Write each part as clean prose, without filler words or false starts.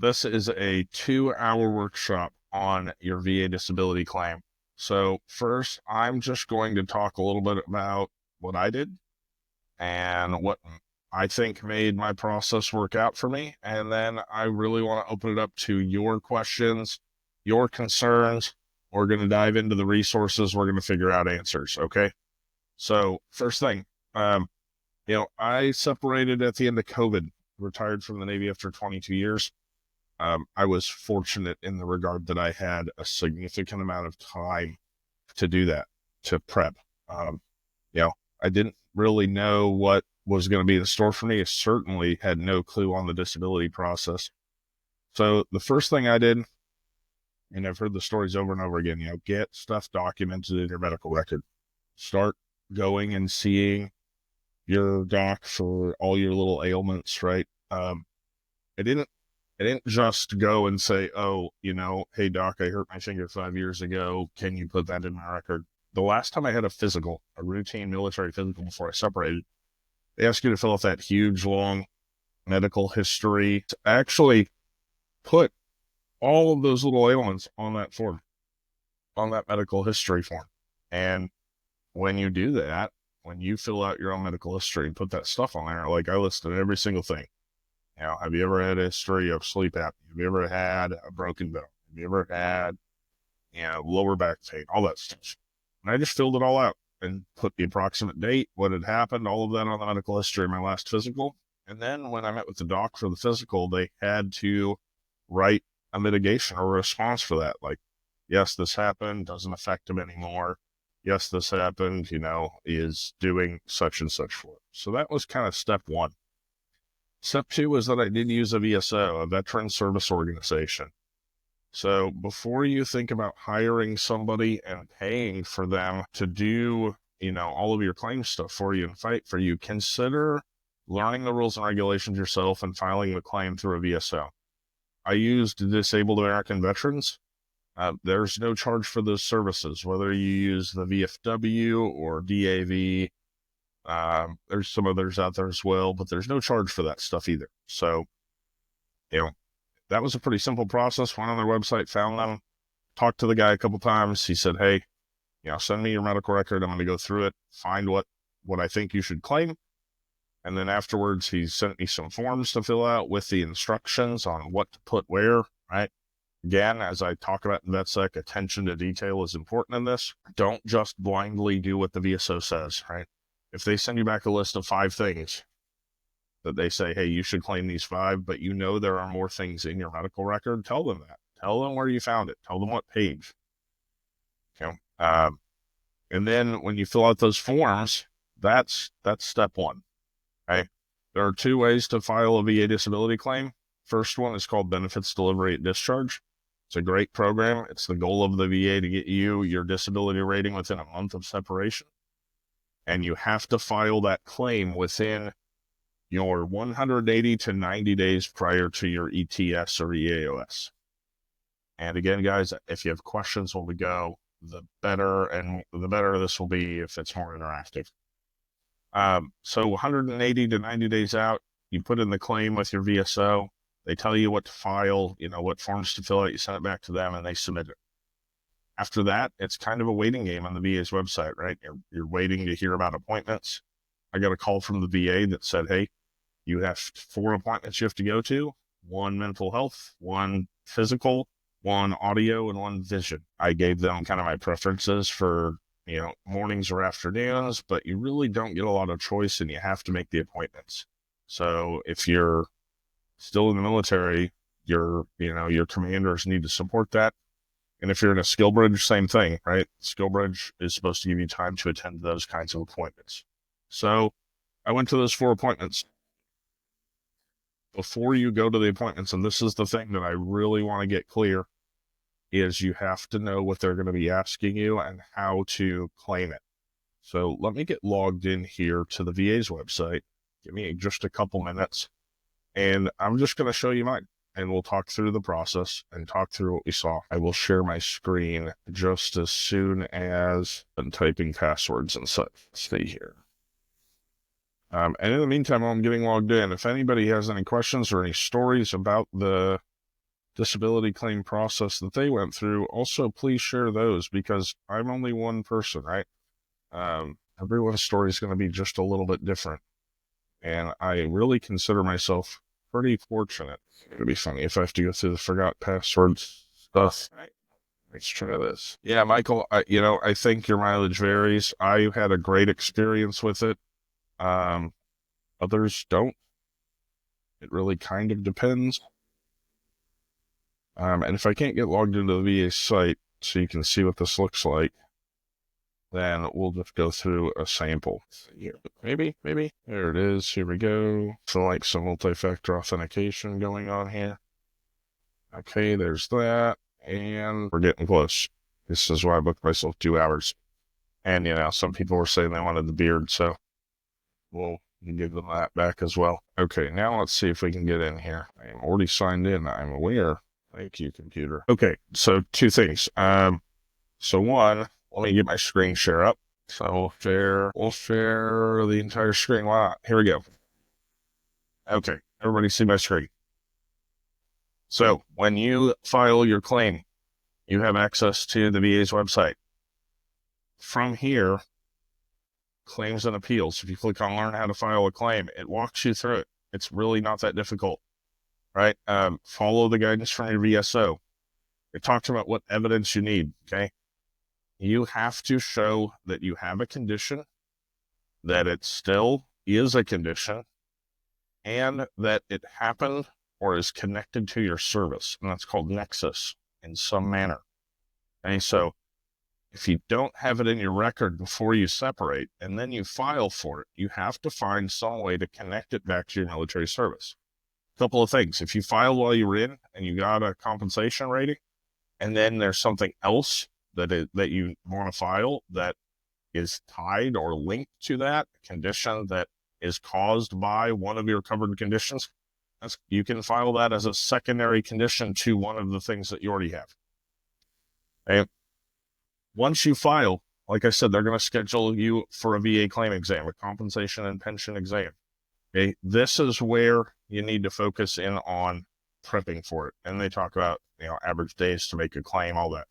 This is a 2-hour workshop on your VA disability claim. So first, I'm just going to talk a little bit about what I did and what I think made my process work out for me. And then I really want to open it up to your questions, your concerns. We're going to dive into the resources. We're going to figure out answers. Okay. So first thing, I separated at the end of COVID, retired from the Navy after 22 years. I was fortunate in the regard that I had a significant amount of time to do that, to prep. Um, I didn't really know what was going to be in store for me. I certainly had no clue on the disability process. So the first thing I did, and I've heard the stories over and over again, get stuff documented in your medical record. Start going and seeing your doc for all your little ailments, right? I didn't just go and say, oh, hey doc, I hurt my finger 5 years ago. Can you put that in my record? The last time I had a physical, a routine military physical before I separated, they asked you to fill out that huge, long medical history. I actually put all of those little ailments on that form, on that medical history form. And when you do that, when you fill out your own medical history and put that stuff on there, like I listed every single thing. Have you ever had a history of sleep apnea? Have you ever had a broken bone? Have you ever had, lower back pain? All that stuff. And I just filled it all out and put the approximate date, what had happened, all of that on the medical history of my last physical. And then when I met with the doc for the physical, they had to write a mitigation or a response for that. Like, yes, this happened, doesn't affect him anymore. Yes, this happened, is doing such and such for it. So that was kind of step one. Step two is that I did use a VSO, a veteran service organization. So before you think about hiring somebody and paying for them to do, all of your claim stuff for you and fight for you, consider learning the rules and regulations yourself and filing the claim through a VSO. I used Disabled American Veterans. There's no charge for those services, whether you use the VFW or DAV. There's some others out there as well, but there's no charge for that stuff either. So, that was a pretty simple process. Went on their website, found them, talked to the guy a couple times. He said, hey, send me your medical record. I'm going to go through it, find what I think you should claim. And then afterwards, he sent me some forms to fill out with the instructions on what to put where, right? Again, as I talk about in VetSec, attention to detail is important in this. Don't just blindly do what the VSO says, right? If they send you back a list of 5 things that they say, hey, you should claim these 5, but there are more things in your medical record, tell them that. Tell them where you found it. Tell them what page. And then when you fill out those forms, that's step one. Okay? There are 2 ways to file a VA disability claim. First one is called Benefits Delivery at Discharge. It's a great program. It's the goal of the VA to get you your disability rating within a month of separation. And you have to file that claim within your 180 to 90 days prior to your ETS or EAOS. And again, guys, if you have questions when we go, the better this will be if it's more interactive. So 180 to 90 days out, you put in the claim with your VSO. They tell you what to file, what forms to fill out. You send it back to them and they submit it. After that, it's kind of a waiting game on the VA's website, right? You're waiting to hear about appointments. I got a call from the VA that said, hey, you have 4 appointments you have to go to, 1 mental health, 1 physical, 1 audio, and 1 vision. I gave them kind of my preferences for, mornings or afternoons, but you really don't get a lot of choice and you have to make the appointments. So if you're still in the military, your commanders need to support that. And if you're in a skill bridge, same thing, right? Skill bridge is supposed to give you time to attend those kinds of appointments. So I went to those 4 appointments. Before you go to the appointments, and this is the thing that I really want to get clear, is you have to know what they're going to be asking you and how to claim it. So let me get logged in here to the VA's website. Give me just a couple minutes, and I'm just going to show you mine, and we'll talk through the process and talk through what we saw. I will share my screen just as soon as I'm typing passwords and such. Stay here. And in the meantime, while I'm getting logged in, if anybody has any questions or any stories about the disability claim process that they went through, also please share those, because I'm only one person, right? Everyone's story is going to be just a little bit different. And I really consider myself pretty fortunate. It'd be funny if I have to go through the forgot passwords stuff. Let's try this. Yeah, Michael, I think your mileage varies. I had a great experience with it. Others don't. It really kind of depends. And if I can't get logged into the VA site so you can see what this looks like, then we'll just go through a sample. Maybe. There it is. Here we go. So like some multi-factor authentication going on here. Okay, there's that. And we're getting close. This is why I booked myself 2 hours. And, some people were saying they wanted the beard, so we'll give them that back as well. Okay, now let's see if we can get in here. I am already signed in. I'm aware. Thank you, computer. Okay, so 2 things. So one, let me get my screen share up. So we'll share the entire screen. Why not? Here we go. Okay, everybody see my screen. So when you file your claim, you have access to the VA's website. From here, claims and appeals. If you click on learn how to file a claim, it walks you through it. It's really not that difficult, right? Follow the guidance from your VSO. It talks about what evidence you need, okay? You have to show that you have a condition, that it still is a condition, and that it happened or is connected to your service. And that's called Nexus in some manner. Okay, so if you don't have it in your record before you separate and then you file for it, you have to find some way to connect it back to your military service. A couple of things. If you filed while you were in and you got a compensation rating, and then there's something else that you want to file that is tied or linked to that condition that is caused by one of your covered conditions, you can file that as a secondary condition to one of the things that you already have. And once you file, like I said, they're going to schedule you for a VA claim exam, a compensation and pension exam. Okay, this is where you need to focus in on prepping for it. And they talk about, average days to make a claim, all that.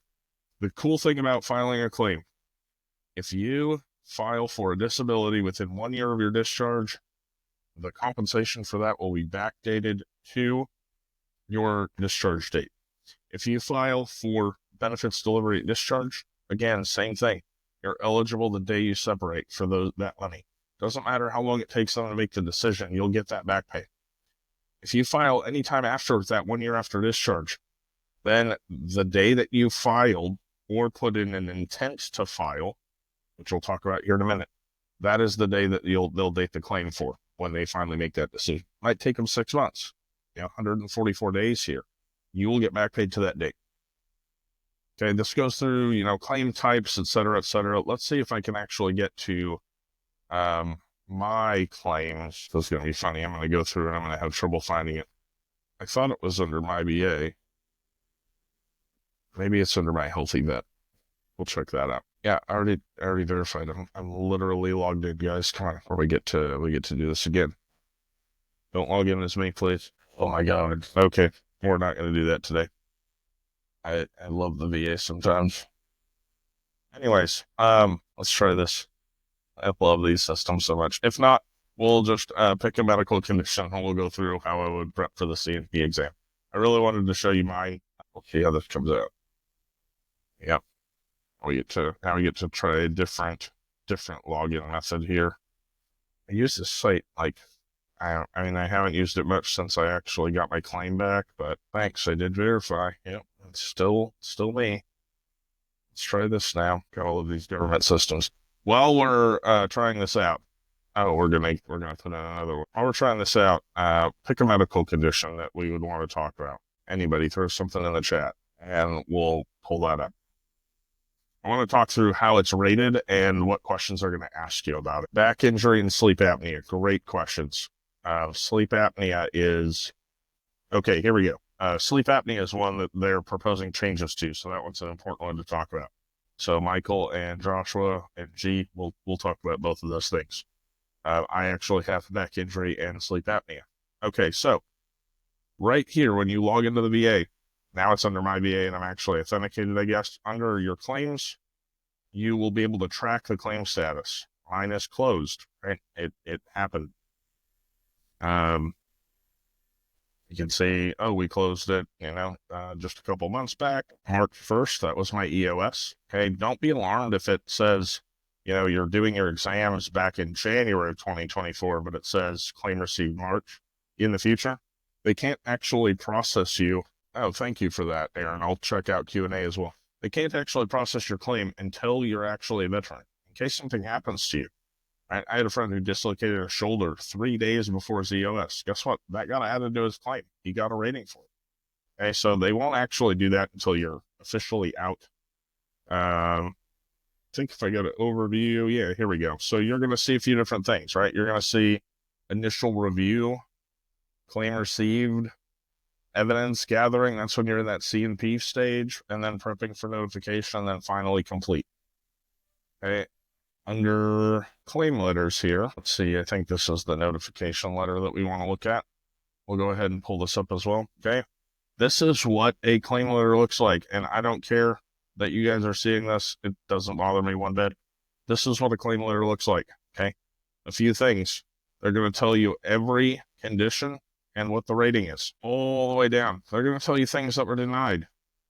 The cool thing about filing a claim, if you file for a disability within 1 year of your discharge, the compensation for that will be backdated to your discharge date. If you file for benefits delivery at discharge, again, same thing. You're eligible the day you separate for that money. Doesn't matter how long it takes them to make the decision, you'll get that back pay. If you file anytime after that 1 year after discharge, then the day that you filed or put in an intent to file, which we'll talk about here in a minute, that is the day that they'll date the claim for when they finally make that decision. Might take them 6 months, 144 days here. You will get back paid to that date. Okay, this goes through, claim types, et cetera, et cetera. Let's see if I can actually get to my claims. This is going to be funny. I'm going to go through and I'm going to have trouble finding it. I thought it was under my VA. Maybe it's under my Healthy Vet. We'll check that out. Yeah, I already verified. I'm literally logged in, guys. Come on, before we get to do this again. Don't log in as me, please. Oh my God. Okay, we're not going to do that today. I love the VA sometimes. Anyways, let's try this. I love these systems so much. If not, we'll just pick a medical condition and we'll go through how I would prep for the CNP exam. I really wanted to show you mine. We'll see how this comes out. Yep. Now we get to try a different login method here. I use this site I haven't used it much since I actually got my claim back, but thanks, I did verify. Yep, it's still me. Let's try this now. Got all of these government systems. While we're trying this out, we're gonna put in another one. While we're trying this out, pick a medical condition that we would want to talk about. Anybody throw something in the chat, and we'll pull that up. I want to talk through how it's rated and what questions are going to ask you about it. Back injury and sleep apnea, great questions. Sleep apnea is, okay, here we go. Sleep apnea is one that they're proposing changes to, so that one's an important one to talk about. So Michael and Joshua and G, we'll talk about both of those things. I actually have back injury and sleep apnea. Okay, so right here, when you log into the VA, now it's under my VA and I'm actually authenticated, I guess. Under your claims, you will be able to track the claim status. Mine is closed, right? It happened. You can see, oh, we closed it, just a couple months back, March 1st. That was my EOS. Okay, don't be alarmed if it says, you're doing your exams back in January of 2024, but it says claim received March. In the future, they can't actually process you. Oh, thank you for that, Aaron. I'll check out Q&A as well. They can't actually process your claim until you're actually a veteran, in case something happens to you. I had a friend who dislocated a shoulder 3 days before his EOS. Guess what? That got added to his claim. He got a rating for it. Okay, so they won't actually do that until you're officially out. I think if I go to overview, yeah, here we go. So you're going to see a few different things, right? You're going to see initial review, claim received, evidence gathering. That's when you're in that C&P stage, and then prepping for notification, and then finally complete. Okay. Under claim letters here, let's see, I think this is the notification letter that we want to look at. We'll go ahead and pull this up as well, okay? This is what a claim letter looks like, and I don't care that you guys are seeing this. It doesn't bother me one bit. This is what a claim letter looks like, okay? A few things. They're going to tell you every condition and what the rating is, all the way down. They're going to tell you things that were denied.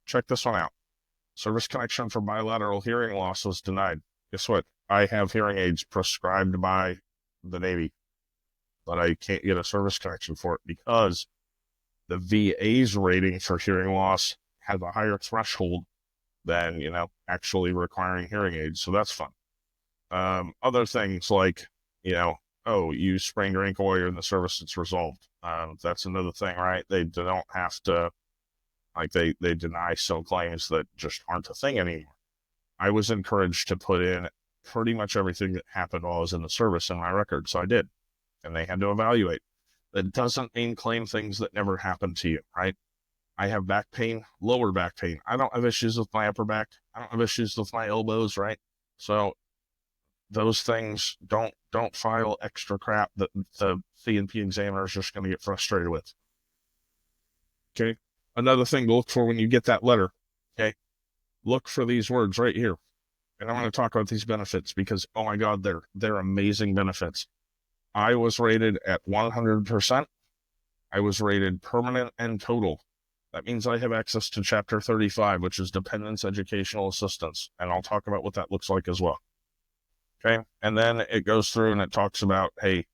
Check this one out. Service connection for bilateral hearing loss was denied. Guess what? I have hearing aids prescribed by the Navy, but I can't get a service connection for it because the VA's rating for hearing loss has a higher threshold than, actually requiring hearing aids. So that's fun. Other things like, oh, you sprained your ankle while you're in the service, it's resolved. That's another thing, right? They don't have to, they deny some claims that just aren't a thing anymore. I was encouraged to put in pretty much everything that happened while I was in the service in my record, so I did, and they had to evaluate. That doesn't mean claim things that never happened to you, right? I have back pain, lower back pain. I don't have issues with my upper back. I don't have issues with my elbows, right? So those things, don't file extra crap that the C&P examiner is just going to get frustrated with. Okay. Another thing to look for when you get that letter, okay? Look for these words right here. And I want to talk about these benefits because, oh my God, they're amazing benefits. I was rated at 100%. I was rated permanent and total. That means I have access to Chapter 35, which is Dependence Educational Assistance. And I'll talk about what that looks like as well. Okay. And then it goes through and it talks about, hey,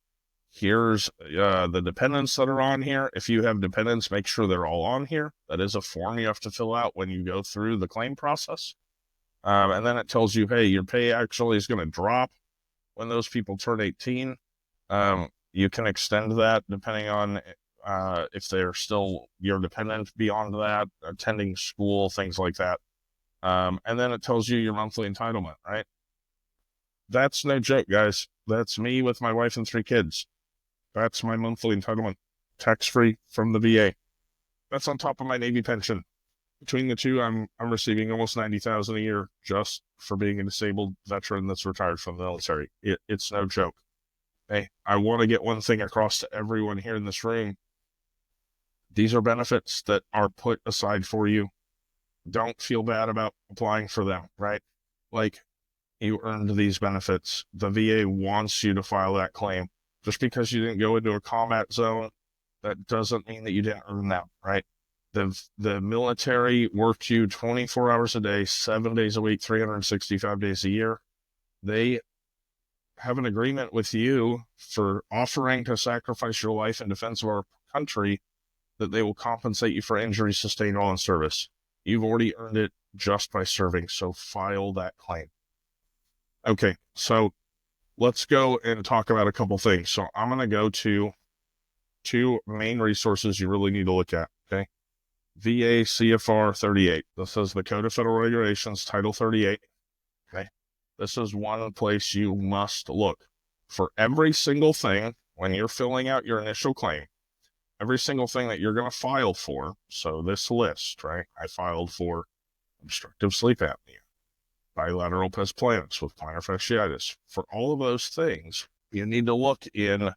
here's the dependents that are on here. If you have dependents, make sure they're all on here. That is a form you have to fill out when you go through the claim process. And then it tells you, hey, your pay actually is going to drop when those people turn 18. You can extend that depending on if they're still your dependent beyond that, attending school, things like that. And then it tells you your monthly entitlement, right? That's no joke, guys. That's me with my wife and 3 kids. That's my monthly entitlement, tax-free from the VA. That's on top of my Navy pension. Between the two, I'm receiving almost $90,000 a year just for being a disabled veteran that's retired from the military. It's no joke. Hey, I want to get one thing across to everyone here in this room. These are benefits that are put aside for you. Don't feel bad about applying for them, right? Like, you earned these benefits. The VA wants you to file that claim. Just because you didn't go into a combat zone, that doesn't mean that you didn't earn them, right? The military worked you 24 hours a day, 7 days a week, 365 days a year. They have an agreement with you for offering to sacrifice your life in defense of our country, that they will compensate you for injuries sustained while in service. You've already earned it just by serving, so file that claim. Okay, so let's go and talk about a couple things. So I'm going to go to 2 main resources you really need to look at, okay? VA CFR 38. This is the Code of Federal Regulations, Title 38. Okay. This is one place you must look for every single thing when you're filling out your initial claim. Every single thing that you're going to file for. So this list, right? I filed for obstructive sleep apnea, bilateral pes planus with plantar fasciitis. For all of those things, you need to look in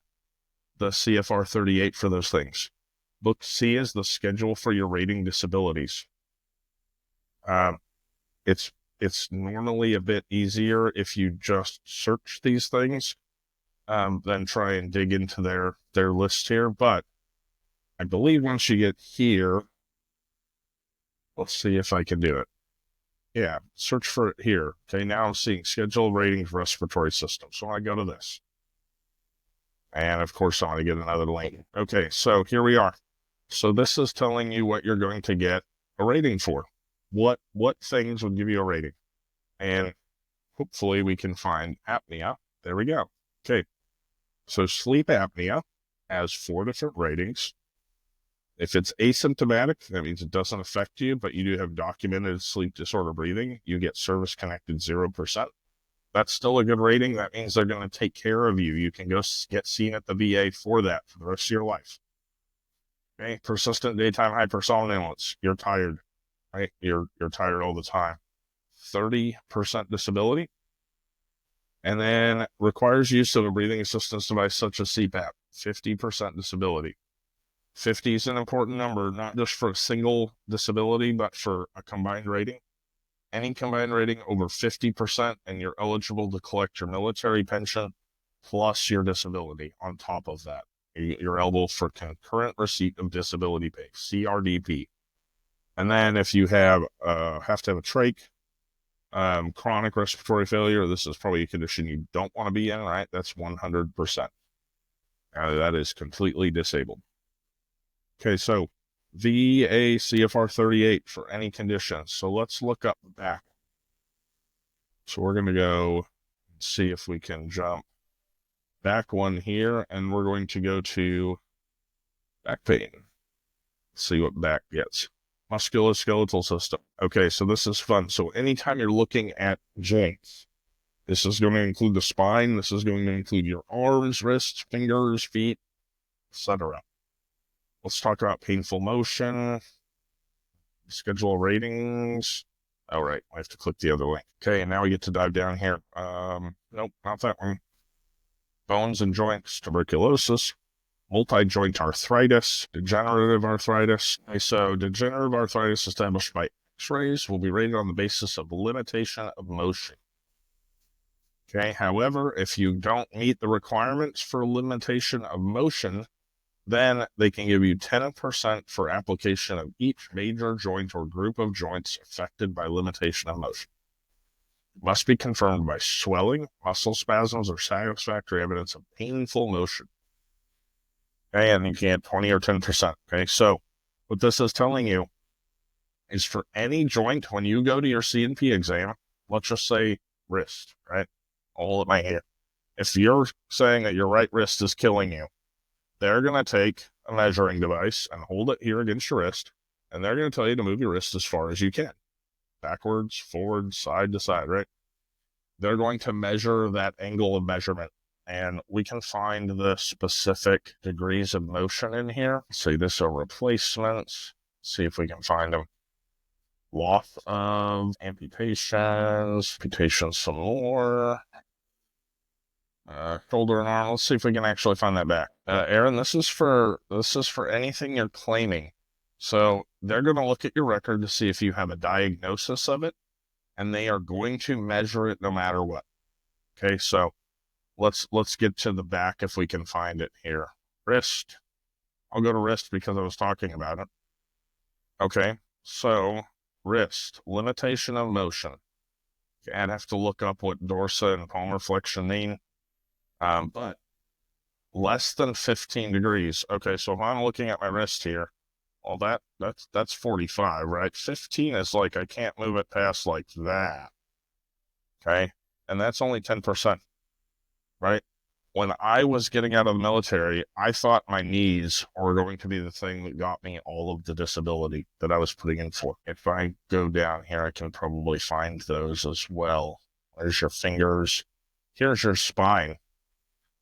the CFR 38 for those things. Book C is the schedule for your rating disabilities. It's normally a bit easier if you just search these things than try and dig into their list here. But I believe once you get here, let's see if I can do it. Yeah, search for it here. Okay, now I'm seeing schedule ratings respiratory system. So I go to this. And of course, I want to get another link. Okay, so here we are. So this is telling you what you're going to get a rating for. What things would give you a rating? And hopefully we can find apnea. There we go. Okay, so sleep apnea has 4 different ratings. If it's asymptomatic, that means it doesn't affect you, but you do have documented sleep disorder breathing, you get service-connected 0%. That's still a good rating. That means they're going to take care of you. You can go get seen at the VA for that for the rest of your life. Okay, persistent daytime hypersomnolence. You're tired, right? You're tired all the time. 30% disability. And then requires use of a breathing assistance device such as CPAP. 50% disability. 50 is an important number, not just for a single disability, but for a combined rating. Any combined rating over 50%, and you're eligible to collect your military pension plus your disability on top of that. You're eligible for concurrent receipt of disability pay, CRDP. And then if you have to have a trach, chronic respiratory failure, this is probably a condition you don't want to be in, right? That's 100%. That is completely disabled. Okay, so VA CFR 38 for any condition. So let's look up back. So we're going to go and see if we can jump back one here, and we're going to go to back pain. See what back gets. Musculoskeletal system. Okay, so this is fun. So anytime you're looking at joints, this is going to include the spine. This is going to include your arms, wrists, fingers, feet, etc. Let's talk about painful motion, schedule ratings. All right, I have to click the other link. Okay, and now we get to dive down here. Nope, not that one. Bones and joints, tuberculosis, multi-joint arthritis, degenerative arthritis. Okay, so degenerative arthritis established by X-rays will be rated on the basis of limitation of motion. Okay, however, if you don't meet the requirements for limitation of motion, then they can give you 10% for application of each major joint or group of joints affected by limitation of motion. It must be confirmed by swelling, muscle spasms, or satisfactory evidence of painful motion. Okay, and you can get 20 or 10%. Okay, so what this is telling you is for any joint, when you go to your C&P exam, let's just say wrist, right? All of my hand. If you're saying that your right wrist is killing you, they're going to take a measuring device and hold it here against your wrist, and they're going to tell you to move your wrist as far as you can. Backwards, forward, side to side, right? They're going to measure that angle of measurement, and we can find the specific degrees of motion in here. See, this are replacements. See if we can find them. Loss of amputations some more. Shoulder and arm. Let's see if we can actually find that back. Aaron, this is for anything you're claiming. So they're going to look at your record to see if you have a diagnosis of it, and they are going to measure it no matter what. Okay, so let's get to the back if we can find it here. Wrist. I'll go to wrist because I was talking about it. Okay, so wrist, limitation of motion. Okay, I'd have to look up what dorsa and palmar flexion mean. But less than 15 degrees. Okay, so if I'm looking at my wrist here, well, that's 45, right? 15 is like I can't move it past like that. Okay, and that's only 10%, right? When I was getting out of the military, I thought my knees were going to be the thing that got me all of the disability that I was putting in for. If I go down here, I can probably find those as well. There's your fingers. Here's your spine.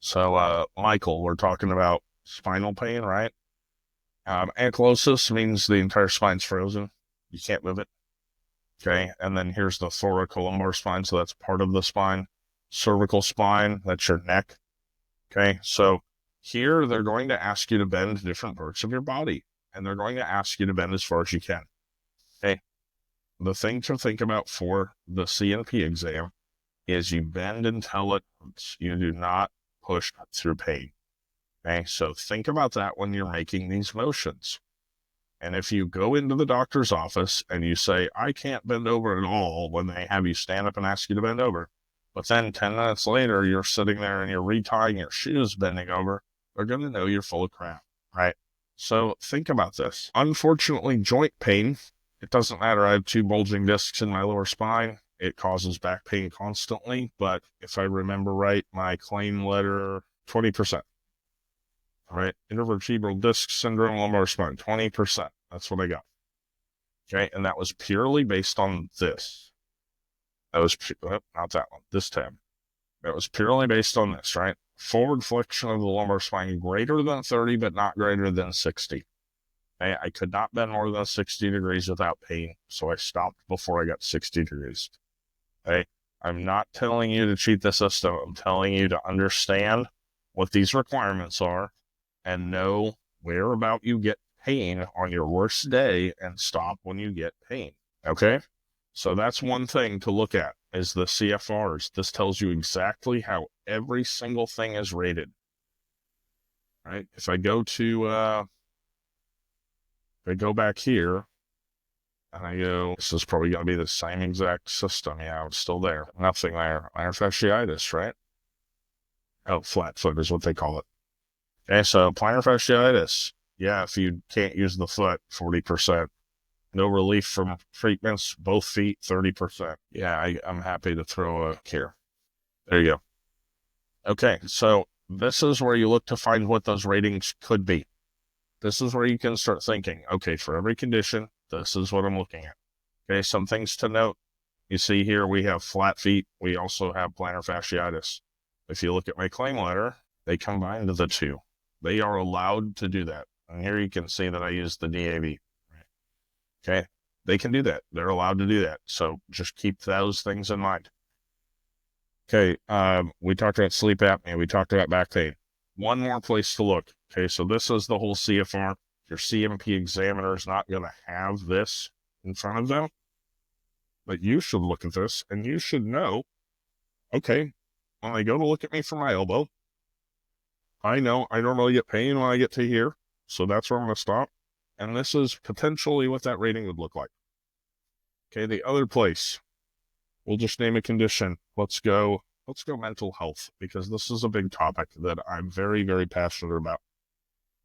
So, Michael, we're talking about spinal pain, right? Ankylosis means the entire spine's frozen. You can't move it. Okay, and then here's the thoracolumbar spine, so that's part of the spine. Cervical spine, that's your neck. Okay, so Here, they're going to ask you to bend different parts of your body, and they're going to ask you to bend as far as you can. Okay. The thing to think about for the C&P exam is you bend until it hurts. You do not push through pain. Okay, so think about that when you're making these motions. And if you go into the doctor's office and you say, I can't bend over at all, when they have you stand up and ask you to bend over, but then 10 minutes later, you're sitting there and you're retying your shoes, bending over, they're going to know you're full of crap, right? So think about this. Unfortunately, joint pain, it doesn't matter. I have 2 bulging discs in my lower spine. It causes back pain constantly, but if I remember right, my claim letter, 20%. All right, intervertebral disc syndrome, lumbar spine, 20%. That's what I got. Okay, and that was purely based on this. That was, not that one, this tab. That was purely based on this, right? Forward flexion of the lumbar spine greater than 30, but not greater than 60. Okay, I could not bend more than 60 degrees without pain, so I stopped before I got 60 degrees. Okay, I'm not telling you to cheat the system. I'm telling you to understand what these requirements are and know where about you get pain on your worst day and stop when you get pain. Okay? So that's one thing to look at is the CFRs. This tells you exactly how every single thing is rated. Right? If I go to, if I go back here, and I go, this is probably going to be the same exact system. Yeah, it's still there. Nothing there. Plantar fasciitis, right? Oh, flat foot is what they call it. Okay, so plantar fasciitis. Yeah, if you can't use the foot, 40%. No relief from treatments, both feet, 30%. Yeah, I'm happy to throw a here. There you go. Okay, so this is where you look to find what those ratings could be. This is where you can start thinking, okay, for every condition, this is what I'm looking at. Okay, some things to note. You see here, we have flat feet. We also have plantar fasciitis. If you look at my claim letter, they combine the 2. They are allowed to do that. And here you can see that I use the DAB. Okay, they can do that. They're allowed to do that. So just keep those things in mind. Okay, we talked about sleep apnea. We talked about back pain. One more place to look. Okay, so this is the whole CFR. Your C&P examiner is not going to have this in front of them, but you should look at this and you should know, okay, when they go to look at me for my elbow, I know I normally get pain when I get to here, so that's where I'm going to stop. And this is potentially what that rating would look like. Okay, the other place, we'll just name a condition. Let's go mental health, because this is a big topic that I'm very, very passionate about.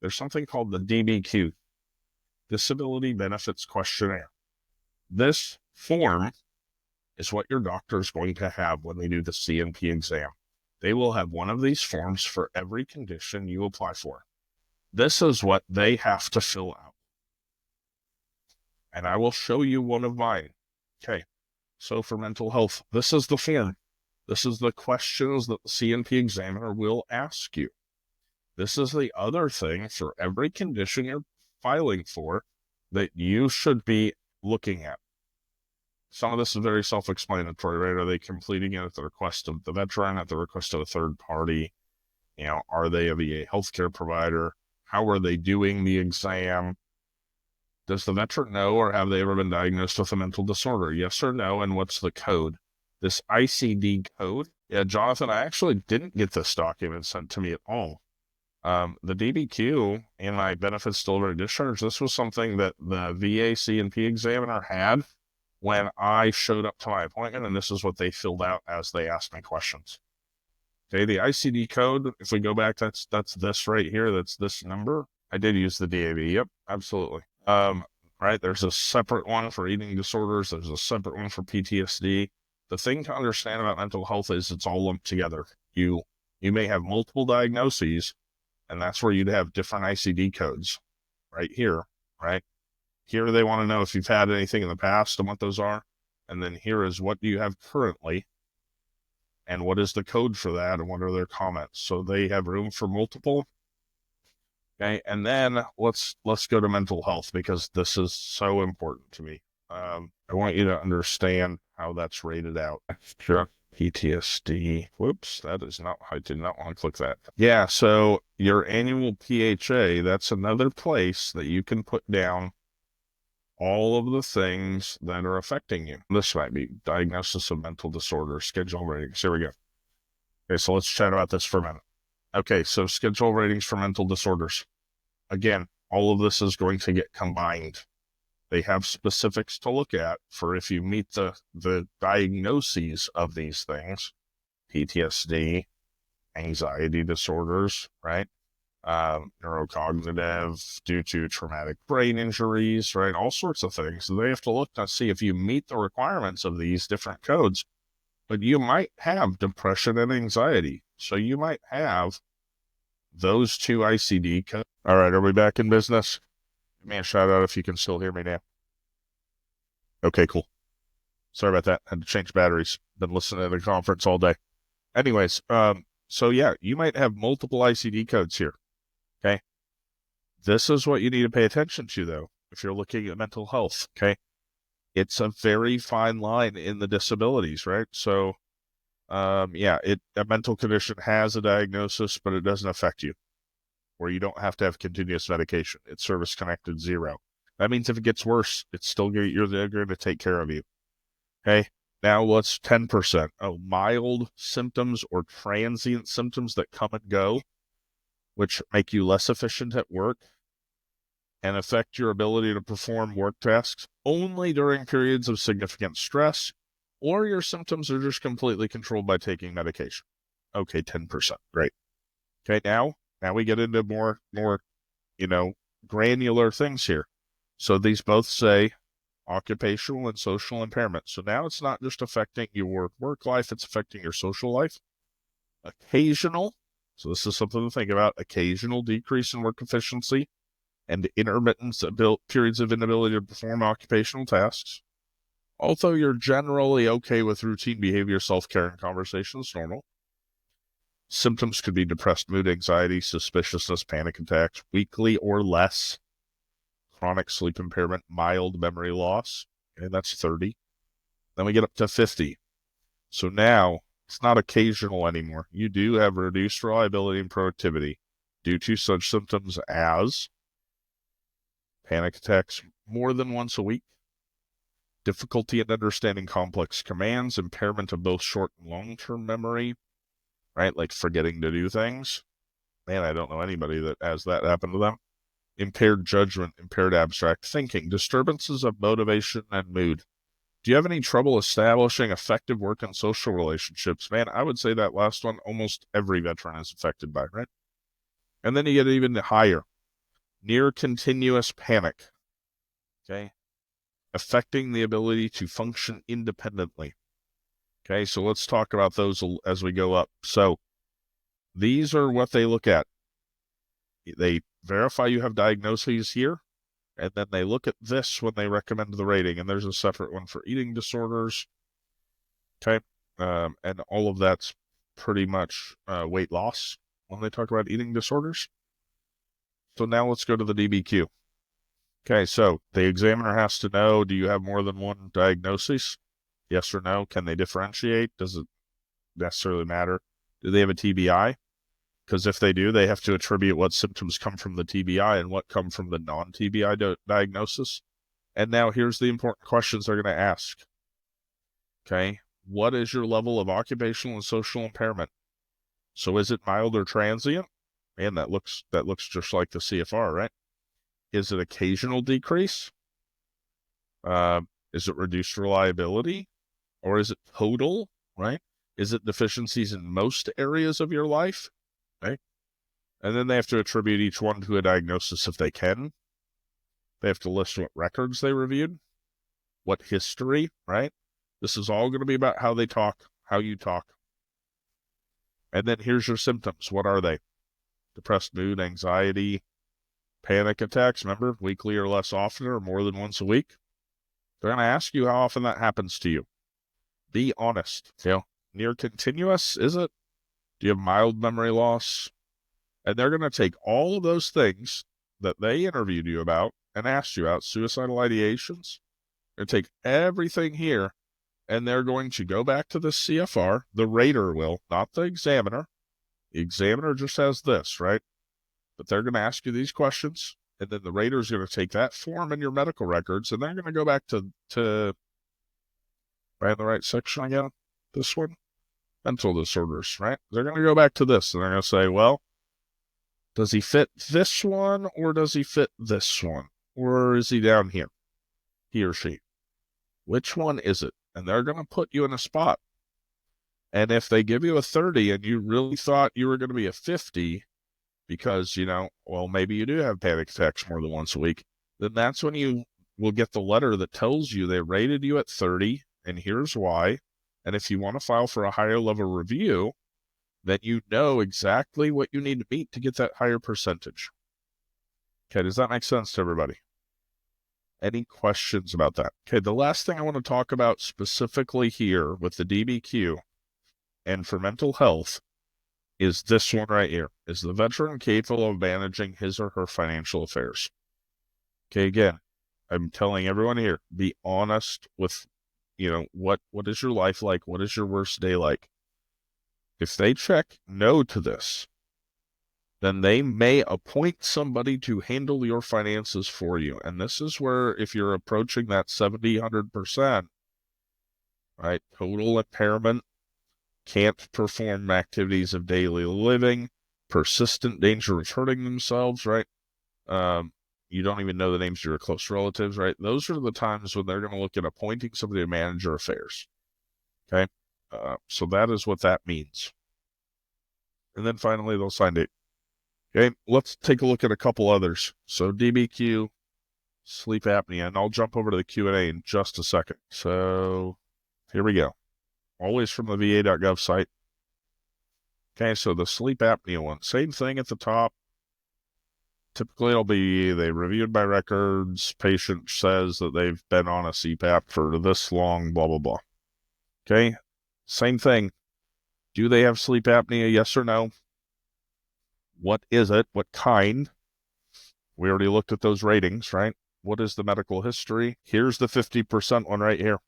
There's something called the DBQ, Disability Benefits Questionnaire. This form is what your doctor is going to have when they do the C&P exam. They will have one of these forms for every condition you apply for. This is what they have to fill out. And I will show you one of mine. Okay, so for mental health, this is the form. This is the questions that the C&P examiner will ask you. This is the other thing for every condition you're filing for that you should be looking at. Some of this is very self-explanatory, right? Are they completing it at the request of the veteran, at the request of a third party? You know, are they a VA healthcare provider? How are they doing the exam? Does the veteran know, or have they ever been diagnosed with a mental disorder? Yes or no, and what's the code? This ICD code? Yeah, Jonathan, I actually didn't get this document sent to me at all. The DBQ in my benefits delivery discharge, this was something that the VA C&P examiner had when I showed up to my appointment, and this is what they filled out as they asked me questions. Okay, the ICD code, if we go back, that's this right here, that's this number. I did use the DAB, yep, absolutely. Right, there's a separate one for eating disorders, there's a separate one for PTSD. The thing to understand about mental health is it's all lumped together. You may have multiple diagnoses, and that's where you'd have different ICD codes right here, right? Here they want to know if you've had anything in the past and what those are. And then here is what do you have currently and what is the code for that and what are their comments. So they have room for multiple. Okay, and then let's go to mental health, because this is so important to me. I want you to understand how that's rated out. Sure. PTSD. Whoops, that is not, I did not want to click that. Yeah, so your annual PHA, that's another place that you can put down all of the things that are affecting you. This might be diagnosis of mental disorder, schedule ratings. Here we go. Okay, so let's chat about this for a minute. Okay, so schedule ratings for mental disorders. Again, all of this is going to get combined. They have specifics to look at for if you meet the diagnoses of these things, PTSD, anxiety disorders, right? Neurocognitive due to traumatic brain injuries, right? All sorts of things. So they have to look to see if you meet the requirements of these different codes. But you might have depression and anxiety. So you might have those two ICD codes. All right, are we back in business? Give me a shout out if you can still hear me now. Okay, cool. Sorry about that. Had to change batteries. Been listening to the conference all day. Anyways, so yeah, you might have multiple ICD codes here. Okay. This is what you need to pay attention to, though, if you're looking at mental health. Okay. It's a very fine line in the disabilities, right? So, yeah, a mental condition has a diagnosis, but it doesn't affect you, where you don't have to have continuous medication. It's service-connected 0. That means if it gets worse, it's still they're going to take care of you. Okay. Now what's 10%? Oh, mild symptoms or transient symptoms that come and go, which make you less efficient at work and affect your ability to perform work tasks only during periods of significant stress, or your symptoms are just completely controlled by taking medication. Okay, 10%. Great. Okay, now we get into more, granular things here. So these both say occupational and social impairment. So now it's not just affecting your work life, it's affecting your social life. Occasional, so this is something to think about, occasional decrease in work efficiency and intermittent periods of inability to perform occupational tasks. Although you're generally okay with routine behavior, self-care, and conversations, normal. Symptoms could be depressed mood, anxiety, suspiciousness, panic attacks, weekly or less. Chronic sleep impairment, mild memory loss, and that's 30. Then we get up to 50. So now it's not occasional anymore. You do have reduced reliability and productivity due to such symptoms as panic attacks more than once a week, difficulty in understanding complex commands, impairment of both short and long-term memory, right? Like forgetting to do things. Man, I don't know anybody that has that happen to them. Impaired judgment, impaired abstract thinking, disturbances of motivation and mood. Do you have any trouble establishing effective work and social relationships? Man, I would say that last one, almost every veteran is affected by, right? And then you get even higher. Near continuous panic, okay? Affecting the ability to function independently. Okay, so let's talk about those as we go up. So these are what they look at. They verify you have diagnoses here, and then they look at this when they recommend the rating, and there's a separate one for eating disorders. Okay, and all of that's pretty much weight loss when they talk about eating disorders. So now let's go to the DBQ. Okay, so the examiner has to know, do you have more than one diagnosis? Yes or no? Can they differentiate? Does it necessarily matter? Do they have a TBI? Because if they do, they have to attribute what symptoms come from the TBI and what come from the non-TBI diagnosis. And now here's the important questions they're going to ask. Okay, what is your level of occupational and social impairment? So is it mild or transient? Man, that looks just like the CFR, right? Is it occasional decrease? Is it reduced reliability? Or is it total, right? Is it deficiencies in most areas of your life? Right? And then they have to attribute each one to a diagnosis if they can. They have to list what records they reviewed, what history, right? This is all going to be about how they talk, how you talk. And then here's your symptoms. What are they? Depressed mood, anxiety, panic attacks, remember, weekly or less often or more than once a week. They're going to ask you how often that happens to you. Be honest. Near continuous, is it? Do you have mild memory loss? And they're going to take all of those things that they interviewed you about and asked you about, suicidal ideations, and take everything here and they're going to go back to the CFR. The rater will, not the examiner. The examiner just has this, right? But they're going to ask you these questions, and then the rater is going to take that form in your medical records, and they're going to go back to right in the right section again, this one, mental disorders, right? They're going to go back to this, and they're going to say, well, does he fit this one, or does he fit this one? Or is he down here, he or she? Which one is it? And they're going to put you in a spot. And if they give you a 30 and you really thought you were going to be a 50 because, well, maybe you do have panic attacks more than once a week, then that's when you will get the letter that tells you they rated you at 30, and here's why. And if you want to file for a higher level review, then you know exactly what you need to meet to get that higher percentage. Okay, does that make sense to everybody? Any questions about that? Okay, the last thing I want to talk about specifically here with the DBQ and for mental health is this one right here. Is the veteran capable of managing his or her financial affairs? Okay, again, I'm telling everyone here, be honest with, what is your life like? What is your worst day like? If they check no to this, then they may appoint somebody to handle your finances for you. And this is where, if you're approaching that 70, 100%, right, total impairment, can't perform activities of daily living, persistent danger of hurting themselves, right? You don't even know the names of your close relatives, right? Those are the times when they're going to look at appointing somebody to manage your affairs, okay? So that is what that means. And then finally, they'll sign date. Okay, let's take a look at a couple others. So DBQ, sleep apnea, and I'll jump over to the Q&A in just a second. So here we go. Always from the va.gov site. Okay, so the sleep apnea one, same thing at the top. Typically it'll be, they reviewed my records, patient says that they've been on a CPAP for this long, blah, blah, blah. Okay, same thing. Do they have sleep apnea, yes or no? What is it? What kind? We already looked at those ratings, right? What is the medical history? Here's the 50% one right here.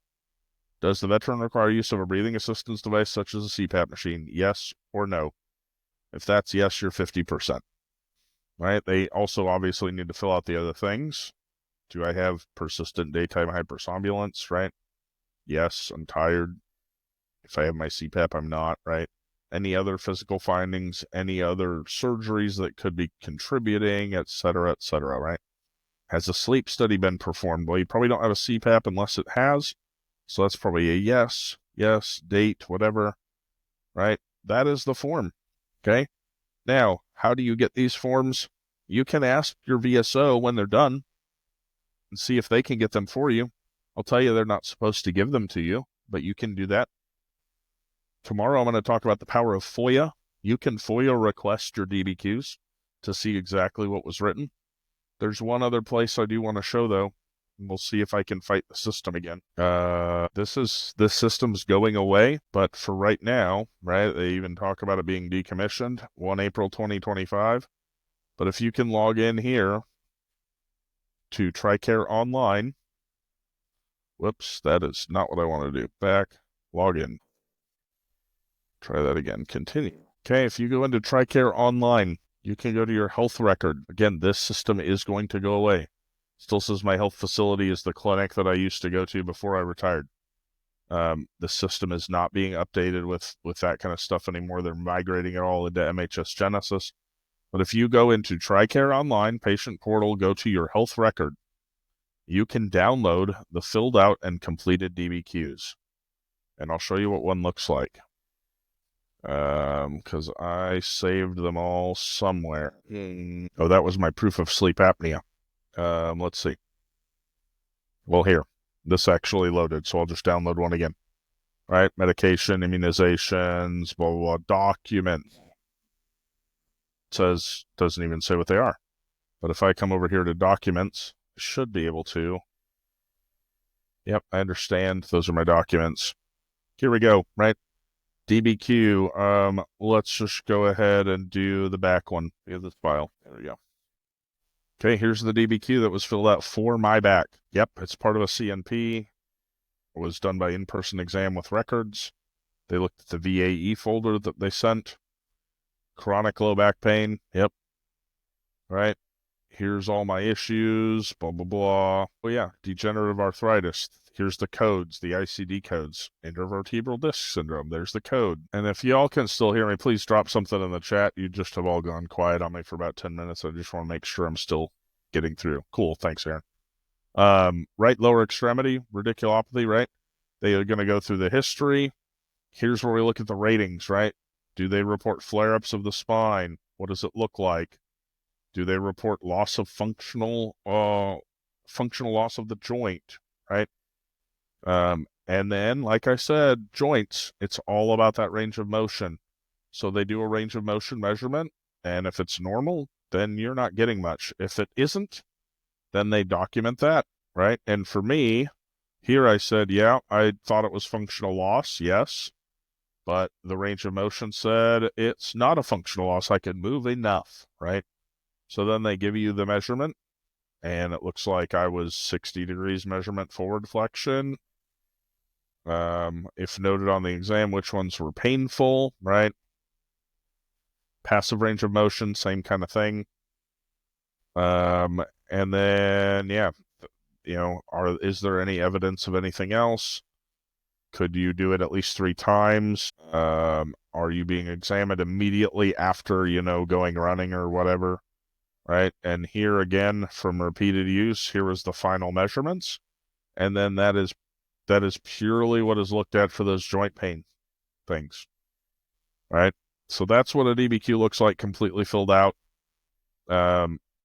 Does the veteran require use of a breathing assistance device such as a CPAP machine? Yes or no? If that's yes, you're 50%. Right? They also obviously need to fill out the other things. Do I have persistent daytime hypersomnolence? Right? Yes, I'm tired. If I have my CPAP, I'm not, right? Any other physical findings, any other surgeries that could be contributing, et cetera, right? Has a sleep study been performed? Well, you probably don't have a CPAP unless it has. So that's probably a yes, date, whatever, right? That is the form, okay? Now, how do you get these forms? You can ask your VSO when they're done and see if they can get them for you. I'll tell you they're not supposed to give them to you, but you can do that. Tomorrow I'm going to talk about the power of FOIA. You can FOIA request your DBQs to see exactly what was written. There's one other place I do want to show, though. We'll see if I can fight the system again. This system's going away, but for right now, right, they even talk about it being decommissioned, 1 April 2025. But if you can log in here to TRICARE Online, whoops, that is not what I want to do. Back, log in. Try that again, continue. Okay, if you go into TRICARE Online, you can go to your health record. Again, this system is going to go away. Still says my health facility is the clinic that I used to go to before I retired. The system is not being updated with that kind of stuff anymore. They're migrating it all into MHS Genesis. But if you go into TRICARE Online, patient portal, go to your health record, you can download the filled out and completed DBQs. And I'll show you what one looks like. Because I saved them all somewhere. Oh, that was my proof of sleep apnea. Let's see. Well, here, this actually loaded, so I'll just download one again. All right, medication, immunizations, blah, blah, blah, document. It says, doesn't even say what they are. But if I come over here to documents, I should be able to. Yep, I understand. Those are my documents. Here we go, right? DBQ, let's just go ahead and do the back one. We have this file. There we go. Okay, here's the DBQ that was filled out for my back. Yep, it's part of a CNP. was done by in-person exam with records. They looked at the VAE folder that they sent. Chronic low back pain. Yep. Right. Here's all my issues, blah, blah, blah. Oh, yeah, degenerative arthritis. Here's the codes, the ICD codes. Intervertebral disc syndrome. There's the code. And if y'all can still hear me, please drop something in the chat. You just have all gone quiet on me for about 10 minutes. I just want to make sure I'm still getting through. Cool. Thanks, Aaron. Right lower extremity, radiculopathy, right? They are going to go through the history. Here's where we look at the ratings, right? Do they report flare-ups of the spine? What does it look like? Do they report loss of functional loss of the joint, right? And then, like I said, joints, it's all about that range of motion. So they do a range of motion measurement, and if it's normal, then you're not getting much. If it isn't, then they document that, right? And for me, here I said, yeah, I thought it was functional loss, yes, but the range of motion said it's not a functional loss. I can move enough, right? So then they give you the measurement, and it looks like I was 60 degrees measurement forward flexion. If noted on the exam, which ones were painful, right? Passive range of motion, same kind of thing. And then, yeah, is there any evidence of anything else? Could you do it at least 3 times? Are you being examined immediately after, going running or whatever? Right? And here again, from repeated use, here is the final measurements. And then that is purely what is looked at for those joint pain things. Right? So that's what a DBQ looks like, completely filled out.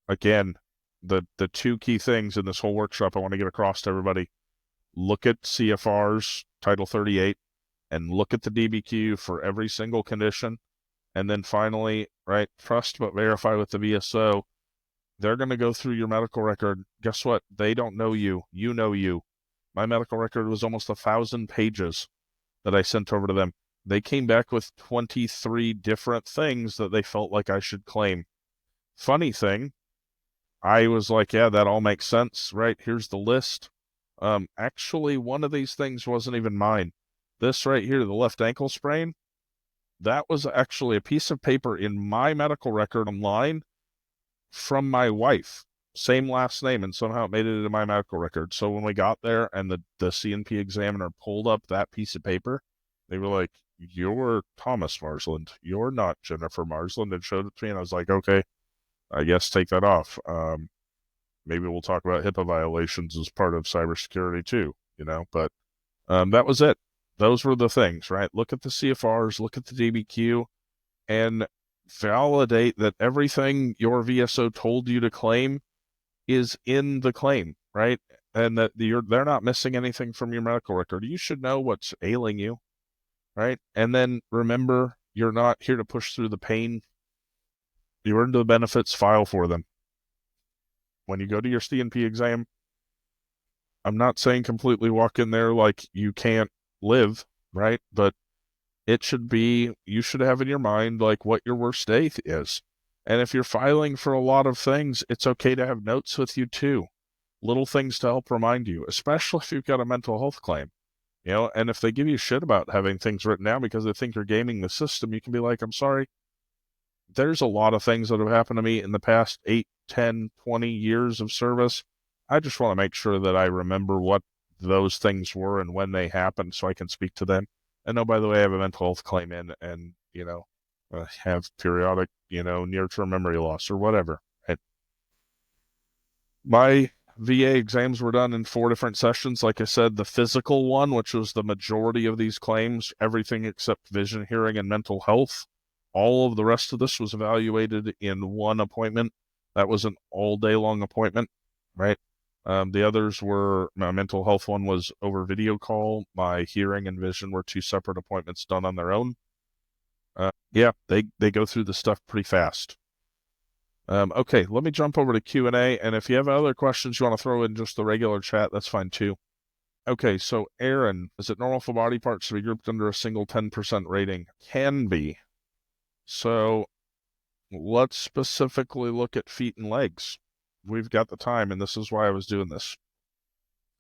Again, the 2 key things in this whole workshop I want to get across to everybody: look at CFR's Title 38 and look at the DBQ for every single condition. And then finally, right, trust but verify with the VSO. They're going to go through your medical record. Guess what? They don't know you. You know you. My medical record was almost 1,000 pages that I sent over to them. They came back with 23 different things that they felt like I should claim. Funny thing, I was like, yeah, that all makes sense, right? Here's the list. Actually, one of these things wasn't even mine. This right here, the left ankle sprain, that was actually a piece of paper in my medical record online from my wife, same last name, and somehow it made it into my medical record. So when we got there and the CNP examiner pulled up that piece of paper, they were like, "You're Thomas Marsland. You're not Jennifer Marsland," and showed it to me, and I was like, okay, I guess take that off. Maybe we'll talk about HIPAA violations as part of cybersecurity too, but that was it. Those were the things, right? Look at the CFRs, look at the DBQ, and validate that everything your VSO told you to claim is in the claim, right? And that they're not missing anything from your medical record. You should know what's ailing you, right? And then remember, you're not here to push through the pain. You're into the benefits, file for them. When you go to your CNP exam, I'm not saying completely walk in there like you can't live, right? But it should be, you should have in your mind like what your worst day is. And if you're filing for a lot of things, it's okay to have notes with you too. Little things to help remind you, especially if you've got a mental health claim. And if they give you shit about having things written down because they think you're gaming the system, you can be like, I'm sorry, there's a lot of things that have happened to me in the past 8, 10, 20 years of service. I just want to make sure that I remember what those things were and when they happened so I can speak to them. And oh, by the way, I have a mental health claim in and, have periodic, near-term memory loss or whatever. Right? My VA exams were done in 4 different sessions. Like I said, the physical one, which was the majority of these claims, everything except vision, hearing, and mental health. All of the rest of this was evaluated in 1 appointment. That was an all-day long appointment, right? The others were, my mental health one was over video call. My hearing and vision were 2 separate appointments done on their own. Yeah, they go through the stuff pretty fast. Okay, let me jump over to Q&A, and if you have other questions you want to throw in just the regular chat, that's fine too. Okay, so Aaron, is it normal for body parts to be grouped under a single 10% rating? Can be. So let's specifically look at feet and legs. We've got the time, and this is why I was doing this.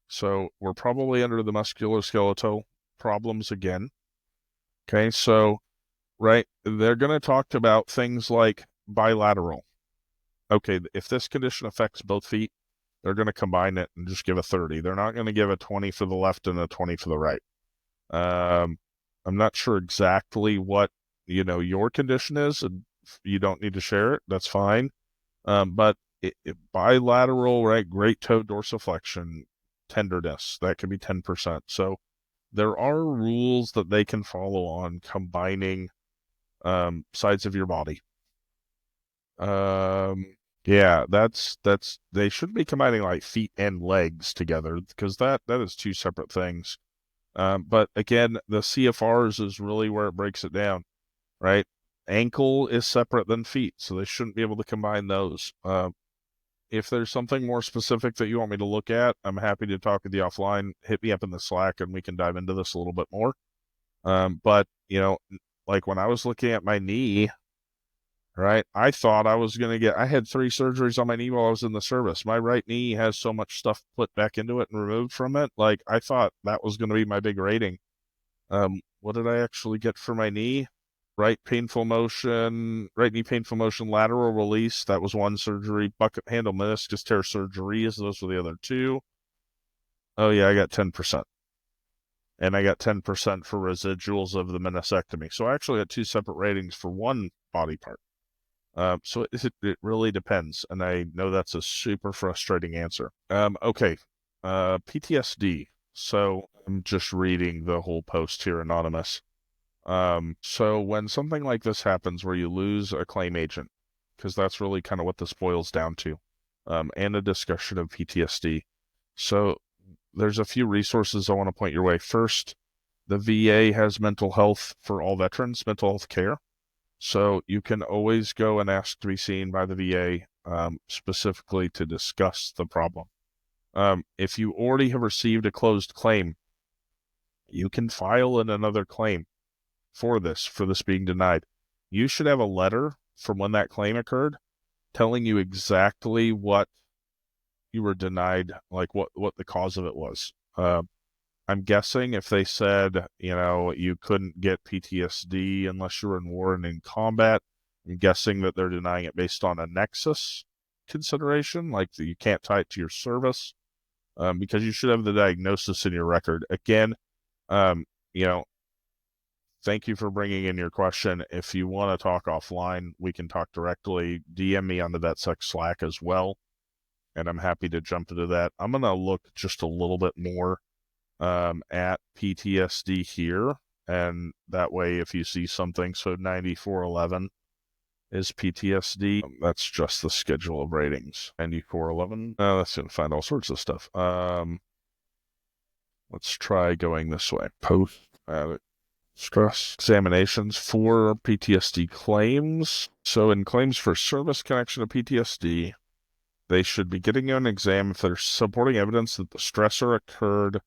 So we're probably under the musculoskeletal problems again. Okay, so, right, they're going to talk about things like bilateral. Okay, if this condition affects both feet, they're going to combine it and just give a 30. They're not going to give a 20 for the left and a 20 for the right. I'm not sure exactly what, your condition is, and you don't need to share it. That's fine. But bilateral, right, great toe dorsiflexion, tenderness, that could be 10%. So there are rules that they can follow on combining sides of your body. Yeah, that's they shouldn't be combining like feet and legs together, because that is two separate things. But again, the CFRs is really where it breaks it down, right? Ankle is separate than feet, so they shouldn't be able to combine those. If there's something more specific that you want me to look at, I'm happy to talk with you offline. Hit me up in the Slack and we can dive into this a little bit more. But, like when I was looking at my knee, right, I thought I had 3 surgeries on my knee while I was in the service. My right knee has so much stuff put back into it and removed from it. Like, I thought that was going to be my big rating. What did I actually get for my knee? Right knee painful motion, lateral release. That was 1 surgery. Bucket handle meniscus tear surgeries. Those were the other 2. Oh yeah, I got 10%. And I got 10% for residuals of the meniscectomy. So I actually got 2 separate ratings for 1 body part. So it really depends. And I know that's a super frustrating answer. Okay. PTSD. So I'm just reading the whole post here, anonymous. So when something like this happens where you lose a claim agent, because that's really kind of what this boils down to, and a discussion of PTSD. So there's a few resources I want to point your way. First, the VA has mental health for all veterans, mental health care. So you can always go and ask to be seen by the VA specifically to discuss the problem. If you already have received a closed claim, you can file in another claim for this being denied. You should have a letter from when that claim occurred telling you exactly what you were denied, like what the cause of it was. I'm guessing if they said, you couldn't get PTSD unless you were in war and in combat, I'm guessing that they're denying it based on a Nexus consideration, like you can't tie it to your service, because you should have the diagnosis in your record. Again, thank you for bringing in your question. If you want to talk offline, we can talk directly. DM me on the VetSec Slack as well, and I'm happy to jump into that. I'm going to look just a little bit more at PTSD here, and that way if you see something, so 9411 is PTSD. That's just the schedule of ratings. 9411, that's going to find all sorts of stuff. Let's try going this way. Post stress examinations for PTSD claims. So in claims for service connection to PTSD, they should be getting an exam if there's supporting evidence that the stressor occurred.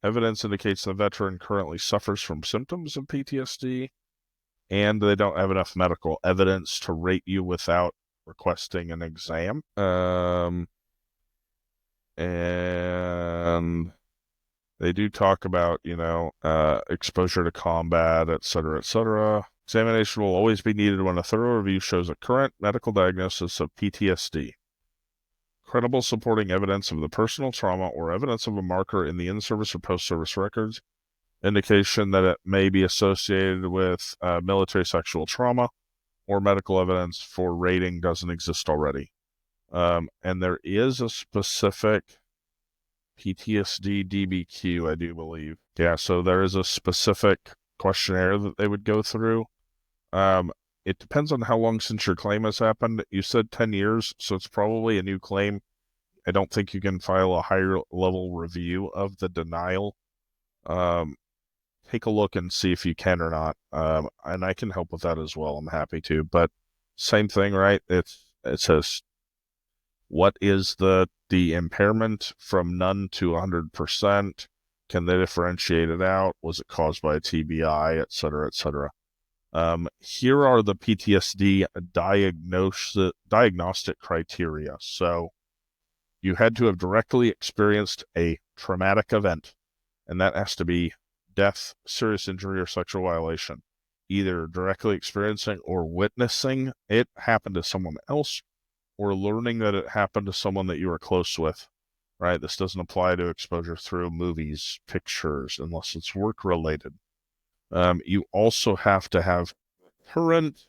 Evidence indicates the veteran currently suffers from symptoms of PTSD, and they don't have enough medical evidence to rate you without requesting an exam. And they do talk about, exposure to combat, et cetera, et cetera. Examination will always be needed when a thorough review shows a current medical diagnosis of PTSD. Credible supporting evidence of the personal trauma or evidence of a marker in the in-service or post-service records, indication that it may be associated with military sexual trauma, or medical evidence for rating doesn't exist already. And there is a specific PTSD DBQ, I do believe. Yeah, so there is a specific questionnaire that they would go through. It depends on how long since your claim has happened. You said 10 years, so it's probably a new claim. I don't think you can file a higher level review of the denial. Take a look and see if you can or not. And I can help with that as well. I'm happy to. But same thing, right? It says, what is the impairment from none to 100%? Can they differentiate it out? Was it caused by a TBI, et cetera, et cetera? Here are the PTSD diagnostic criteria. So you had to have directly experienced a traumatic event, and that has to be death, serious injury, or sexual violation. Either directly experiencing or witnessing it happen to someone else, or learning that it happened to someone that you were close with, right? This doesn't apply to exposure through movies, pictures, unless it's work-related. You also have to have current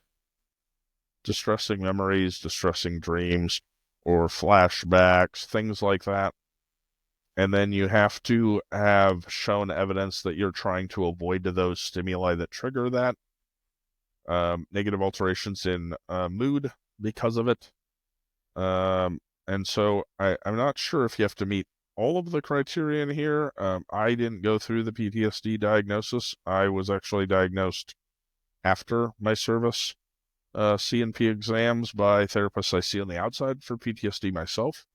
distressing memories, distressing dreams, or flashbacks, things like that. And then you have to have shown evidence that you're trying to avoid those stimuli that trigger that. Negative alterations in mood because of it. And so I'm not sure if you have to meet all of the criteria in here. I didn't go through the PTSD diagnosis. I was actually diagnosed after my service C&P exams by therapists I see on the outside for PTSD myself.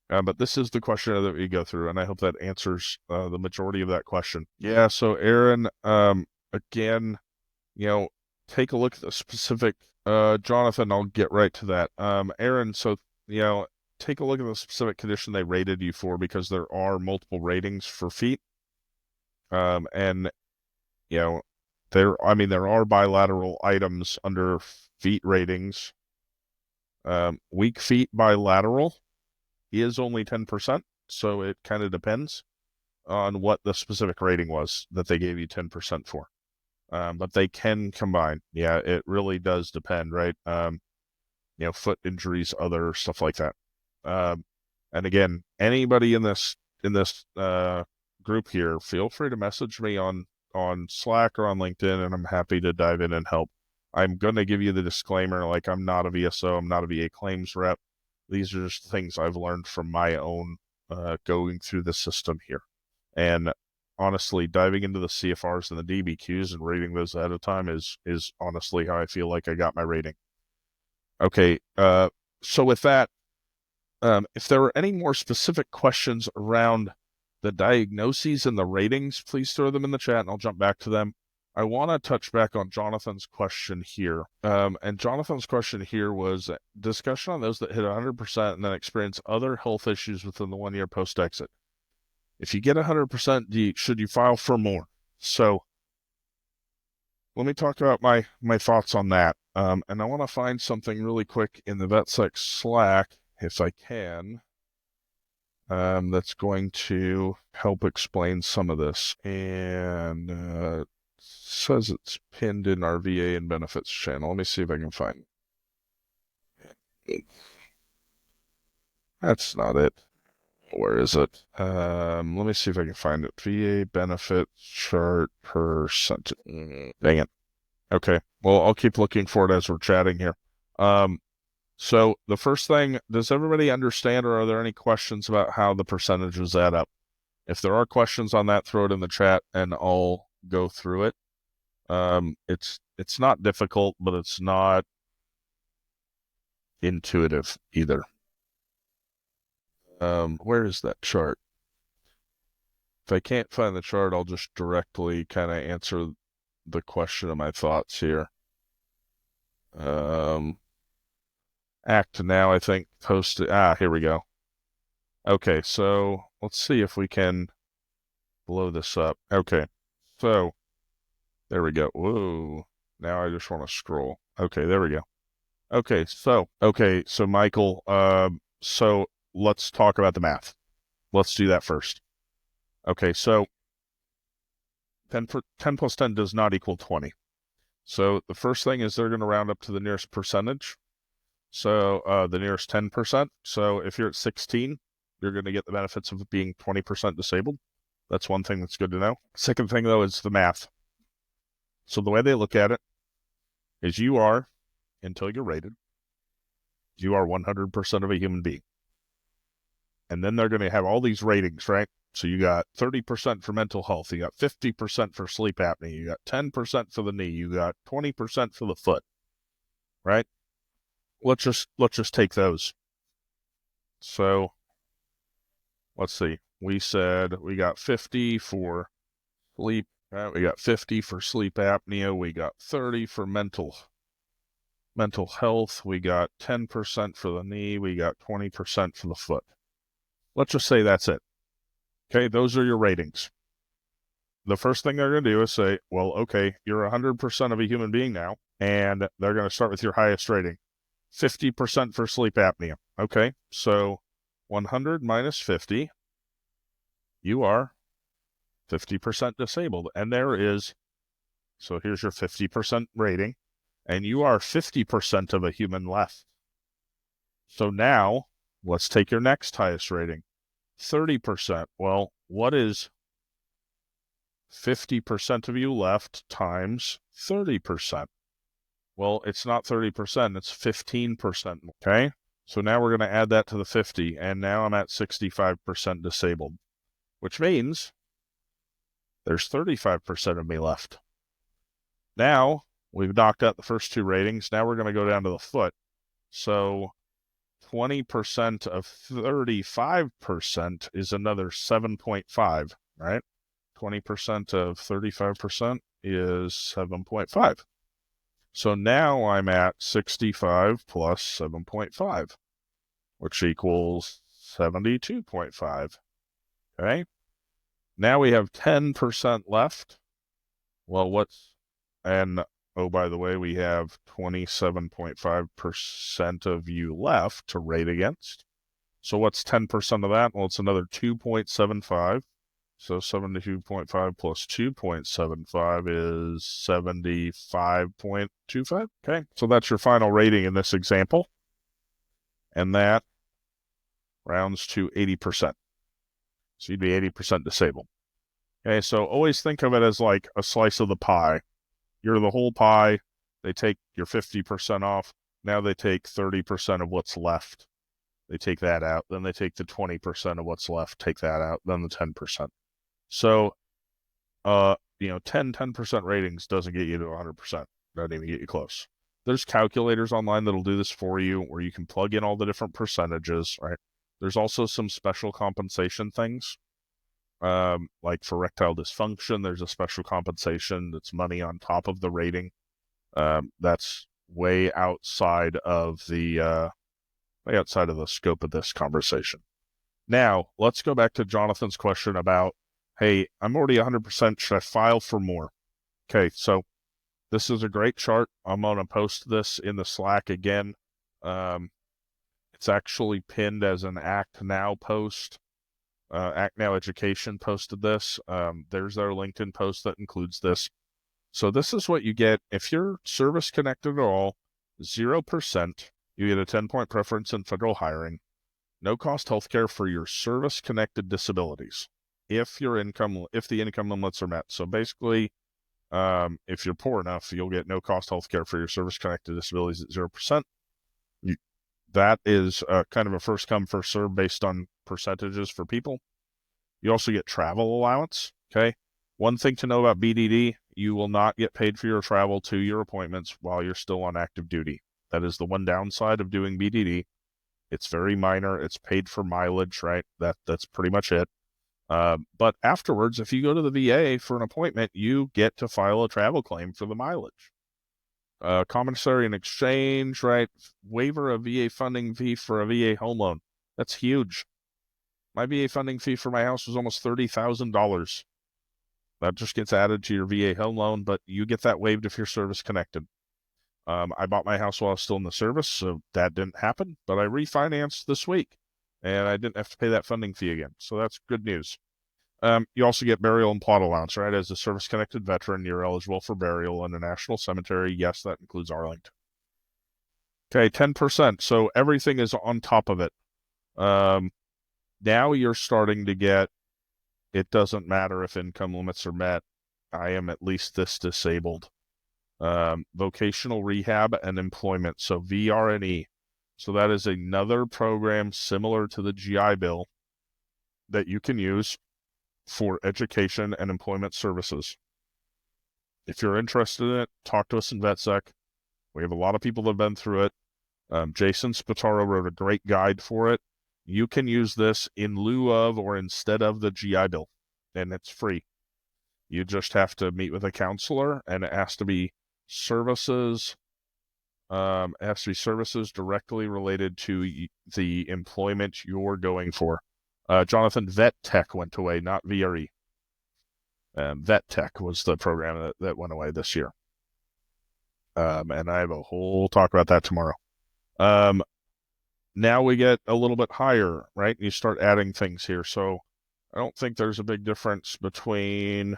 But this is the questionnaire that we go through, and I hope that answers the majority of that question. Yeah, so Aaron, again, take a look at the specific, Jonathan, I'll get right to that. Aaron, so, take a look at the specific condition they rated you for, because there are multiple ratings for feet. And, there are bilateral items under feet ratings. Weak feet bilateral is only 10%, so it kind of depends on what the specific rating was that they gave you 10% for. But they can combine. Yeah, it really does depend, right? Foot injuries, other stuff like that. And again, anybody in this group here, feel free to message me on Slack or on LinkedIn, and I'm happy to dive in and help. I'm going to give you the disclaimer, like, I'm not a VSO, I'm not a VA claims rep. These are just things I've learned from my own going through the system here. And honestly, diving into the CFRs and the DBQs and reading those ahead of time is honestly how I feel like I got my rating. Okay, so with that, if there are any more specific questions around the diagnoses and the ratings, please throw them in the chat and I'll jump back to them. I want to touch back on Jonathan's question here. And Jonathan's question here was discussion on those that hit 100% and then experience other health issues within the 1 year post-exit. If you get 100%, should you file for more? So let me talk about my thoughts on that. And I want to find something really quick in the VetSec Slack, if I can, that's going to help explain some of this. And says it's pinned in our VA and benefits channel. Let me see if I can find it. That's not it. Where is it? Let me see if I can find it. VA benefit chart percent. Dang it. Okay. Well, I'll keep looking for it as we're chatting here. So the first thing, does everybody understand, or are there any questions about how the percentages add up? If there are questions on that, throw it in the chat and I'll go through it. It's not difficult, but it's not intuitive either. Where is that chart? If I can't find the chart, I'll just directly kind of answer the question of my thoughts here. Act now, I think, posted. Here we go. Okay, so let's see if we can blow this up. Okay, so there we go. Whoa, now I just want to scroll. Okay, there we go. Okay, so Michael, so let's talk about the math. Let's do that first. Okay, so 10 plus 10 does not equal 20. So the first thing is they're going to round up to the nearest percentage. So the nearest 10%. So if you're at 16, you're going to get the benefits of being 20% disabled. That's one thing that's good to know. Second thing, though, is the math. So the way they look at it is you are, until you're rated, you are 100% of a human being. And then they're going to have all these ratings, right? So you got 30% for mental health, you got 50% for sleep apnea, you got 10% for the knee, you got 20% for the foot, right? Let's just take those. So let's see. We said we got 50 for sleep, right? We got 50 for sleep apnea, we got 30 for mental health, we got 10% for the knee, we got 20% for the foot. Let's just say that's it. Okay, those are your ratings. The first thing they're going to do is say, well, okay, you're 100% of a human being now, and they're going to start with your highest rating. 50% for sleep apnea. Okay, so 100 minus 50, you are 50% disabled. And there is, so here's your 50% rating, and you are 50% of a human left. So now, let's take your next highest rating, 30%. Well, what is 50% of you left times 30%? Well, it's not 30%, it's 15%, okay? So now we're going to add that to the 50, and now I'm at 65% disabled, which means there's 35% of me left. Now, we've knocked out the first two ratings. Now we're going to go down to the foot. So 20% of 35% is another 7.5, right? 20% of 35% is 7.5. So now I'm at 65 plus 7.5, which equals 72.5. Okay. Now we have 10% left. Well, and oh, by the way, we have 27.5% of you left to rate against. So what's 10% of that? Well, it's another 2.75. So 72.5 plus 2.75 is 75.25. Okay, so that's your final rating in this example. And that rounds to 80%. So you'd be 80% disabled. Okay, so always think of it as like a slice of the pie. You're the whole pie. They take your 50% off. Now they take 30% of what's left. They take that out. Then they take the 20% of what's left, take that out, then the 10%. So, 10% ratings doesn't get you to 100%. Doesn't even get you close. There's calculators online that'll do this for you, where you can plug in all the different percentages, right? There's also some special compensation things. Like for erectile dysfunction, there's a special compensation that's money on top of the rating. That's way outside of the scope of this conversation. Now, let's go back to Jonathan's question about, hey, I'm already 100%. Should I file for more? Okay, so this is a great chart. I'm going to post this in the Slack again. It's actually pinned as an Act Now post. Act Now Education posted this. There's their LinkedIn post that includes this. So this is what you get if you're service connected at all. 0%. You get a 10-point preference in federal hiring. No cost healthcare for your service connected disabilities if the income limits are met. So basically, if you're poor enough, you'll get no cost healthcare for your service connected disabilities at 0%. That is kind of a first come, first serve based on percentages for people. You also get travel allowance. Okay. One thing to know about BDD, you will not get paid for your travel to your appointments while you're still on active duty. That is the one downside of doing BDD. It's very minor. It's paid for mileage, right? That's pretty much it. But afterwards, if you go to the VA for an appointment, you get to file a travel claim for the mileage. Commissary and exchange, right? Waiver of VA funding fee for a VA home loan. That's huge. My VA funding fee for my house was almost $30,000. That just gets added to your VA home loan, but you get that waived if you're service connected. I bought my house while I was still in the service, so that didn't happen, but I refinanced this week, and I didn't have to pay that funding fee again. So that's good news. You also get burial and plot allowance, right? As a service-connected veteran, you're eligible for burial in a national cemetery. Yes, that includes Arlington. Okay, 10%. So everything is on top of it. Now you're starting to get, it doesn't matter if income limits are met. I am at least this disabled. Vocational rehab and employment. So VRNE. So that is another program similar to the GI Bill that you can use for education and employment services. If you're interested in it, talk to us in VetSec. We have a lot of people that have been through it. Jason Spataro wrote a great guide for it. You can use this in lieu of or instead of the GI Bill, and it's free. You just have to meet with a counselor, and it has to be services. It has to be services directly related to the employment you're going for. Jonathan, Vet Tech went away, not VRE. Vet Tech was the program that went away this year. And I have a whole talk about that tomorrow. Now we get a little bit higher, right? You start adding things here. So I don't think there's a big difference between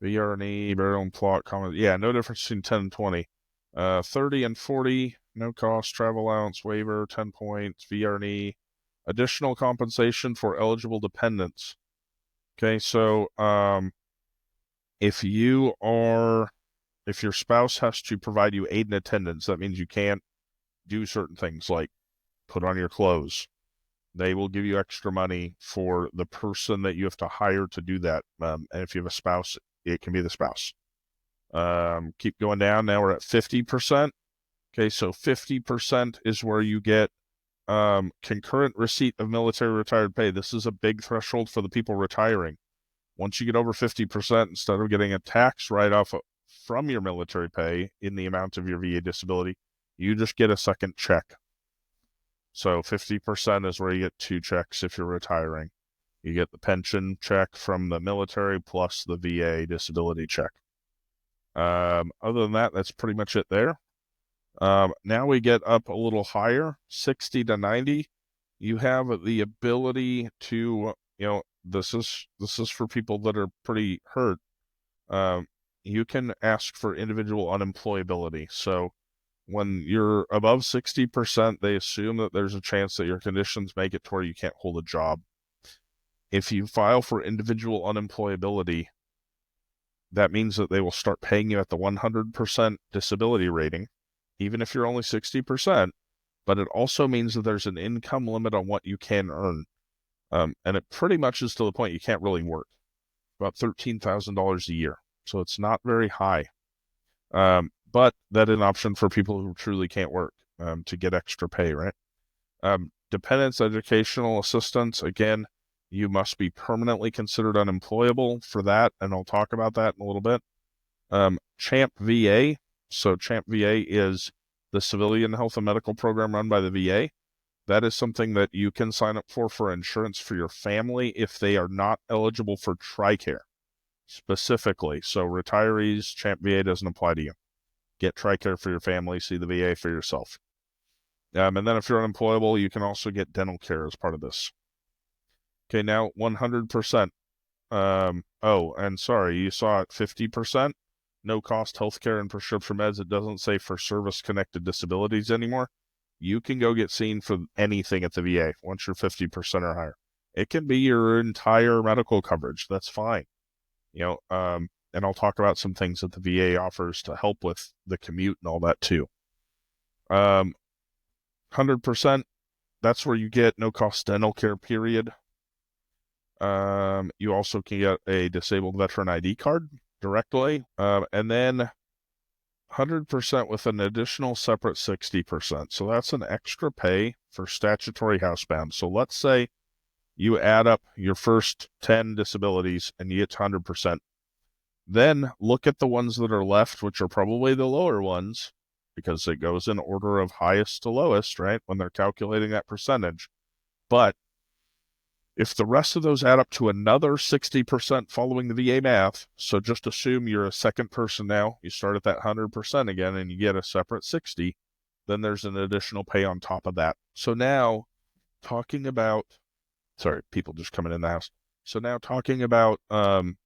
VRE, burial and plot, common. Yeah, no difference between 10 and 20. 30 and 40, no cost, travel allowance waiver, 10 points, VRE, additional compensation for eligible dependents. Okay, so if your spouse has to provide you aid and attendance, that means you can't do certain things like put on your clothes. They will give you extra money for the person that you have to hire to do that. And if you have a spouse, it can be the spouse. Keep going down. Now we're at 50%. Okay, so 50% is where you get concurrent receipt of military retired pay. This is a big threshold for the people retiring. Once you get over 50%, instead of getting a tax write-off from your military pay in the amount of your VA disability, you just get a second check. So 50% is where you get 2 checks if you're retiring. You get the pension check from the military plus the VA disability check. Other than that, that's pretty much it there. Now we get up a little higher, 60 to 90. You have the ability to, this is for people that are pretty hurt. You can ask for individual unemployability. So when you're above 60%, they assume that there's a chance that your conditions make it to where you can't hold a job. If you file for individual unemployability, that means that they will start paying you at the 100% disability rating, even if you're only 60%, but it also means that there's an income limit on what you can earn. And it pretty much is to the point you can't really work, about $13,000 a year. So it's not very high. But that is an option for people who truly can't work to get extra pay, right? Dependents, educational assistance, again, you must be permanently considered unemployable for that, and I'll talk about that in a little bit. CHAMP VA, so CHAMP VA is the civilian health and medical program run by the VA. That is something that you can sign up for insurance for your family if they are not eligible for TRICARE specifically. So retirees, CHAMP VA doesn't apply to you. Get TRICARE for your family, see the VA for yourself. And then if you're unemployable, you can also get dental care as part of this. Okay, now 100%. Oh, and sorry, you saw it 50%. No cost healthcare and prescription meds. It doesn't say for service-connected disabilities anymore. You can go get seen for anything at the VA once you're 50% or higher. It can be your entire medical coverage. That's fine. And I'll talk about some things that the VA offers to help with the commute and all that too. 100%, that's where you get no cost dental care, period. You also can get a disabled veteran ID card directly, and then 100% with an additional separate 60%. So that's an extra pay for statutory housebound. So let's say you add up your first 10 disabilities and you get to 100%. Then look at the ones that are left, which are probably the lower ones, because it goes in order of highest to lowest, right, when they're calculating that percentage. But if the rest of those add up to another 60% following the VA math, so just assume you're a second person now, you start at that 100% again and you get a separate 60, then there's an additional pay on top of that. So now talking about, sorry, people just coming in the house. So now talking about,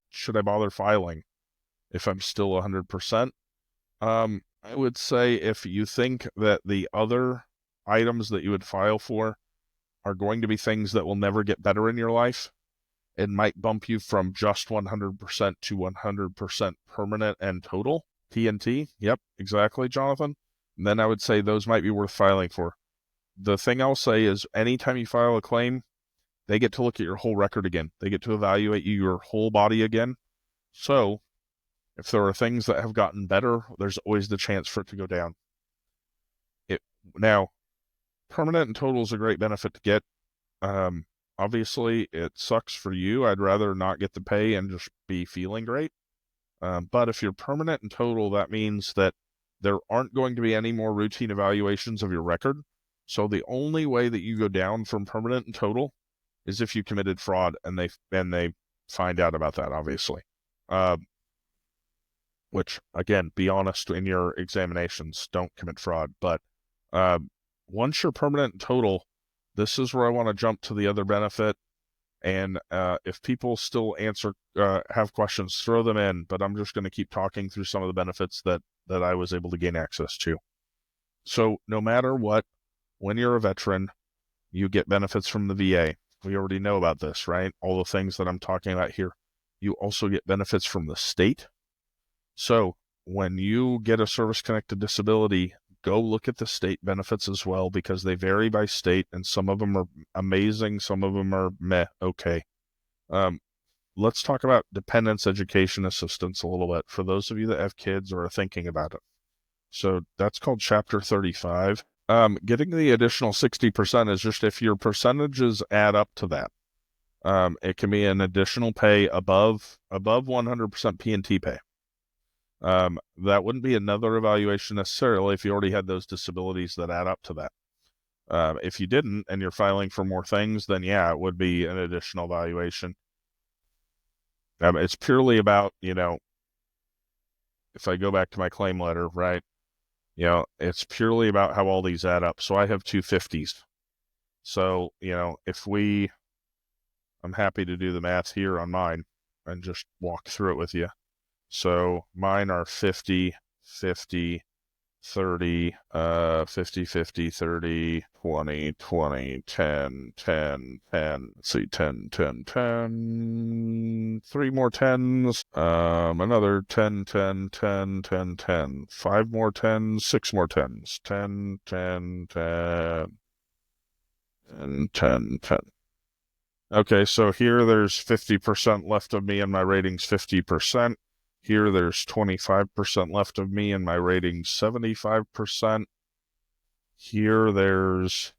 should I bother filing if I'm still 100%? I would say if you think that the other items that you would file for are going to be things that will never get better in your life, it might bump you from just 100% to 100% permanent and total, TNT. Yep, exactly, Jonathan. And then I would say those might be worth filing for. The thing I'll say is anytime you file a claim, they get to look at your whole record again. They get to evaluate your whole body again. So if there are things that have gotten better, there's always the chance for it to go down. Now, permanent and total is a great benefit to get. Obviously, it sucks for you. I'd rather not get the pay and just be feeling great. But if you're permanent and total, that means that there aren't going to be any more routine evaluations of your record. So the only way that you go down from permanent and total is if you committed fraud, and they find out about that, obviously. Which, again, be honest in your examinations, don't commit fraud. But once you're permanent and total, this is where I want to jump to the other benefit. And if people still have questions, throw them in. But I'm just going to keep talking through some of the benefits that I was able to gain access to. So no matter what, when you're a veteran, you get benefits from the VA. We already know about this, right? All the things that I'm talking about here. You also get benefits from the state. So when you get a service-connected disability, go look at the state benefits as well, because they vary by state, and some of them are amazing, some of them are meh, okay. Let's talk about dependence education assistance a little bit for those of you that have kids or are thinking about it. So that's called Chapter 35. Getting the additional 60% is just if your percentages add up to that. It can be an additional pay above 100% P&T pay. That wouldn't be another evaluation necessarily if you already had those disabilities that add up to that. If you didn't and you're filing for more things, then yeah, it would be an additional evaluation. It's purely about, if I go back to my claim letter, right, it's purely about how all these add up. So I have 250s. So, I'm happy to do the math here on mine and just walk through it with you. So mine are 50, 50, 30, 50, 50, 30, 20, 20, 10, 10, 10, let's see, 10, 10, 10, 3 more 10s, another 10, 10, 10, 10, 10, 5 more 10s, 6 more 10s, 10, 10, 10, and 10, 10. Okay, so here there's 50% left of me and my rating's 50%. Here there's 25% left of me and my rating's 75%. Here there's,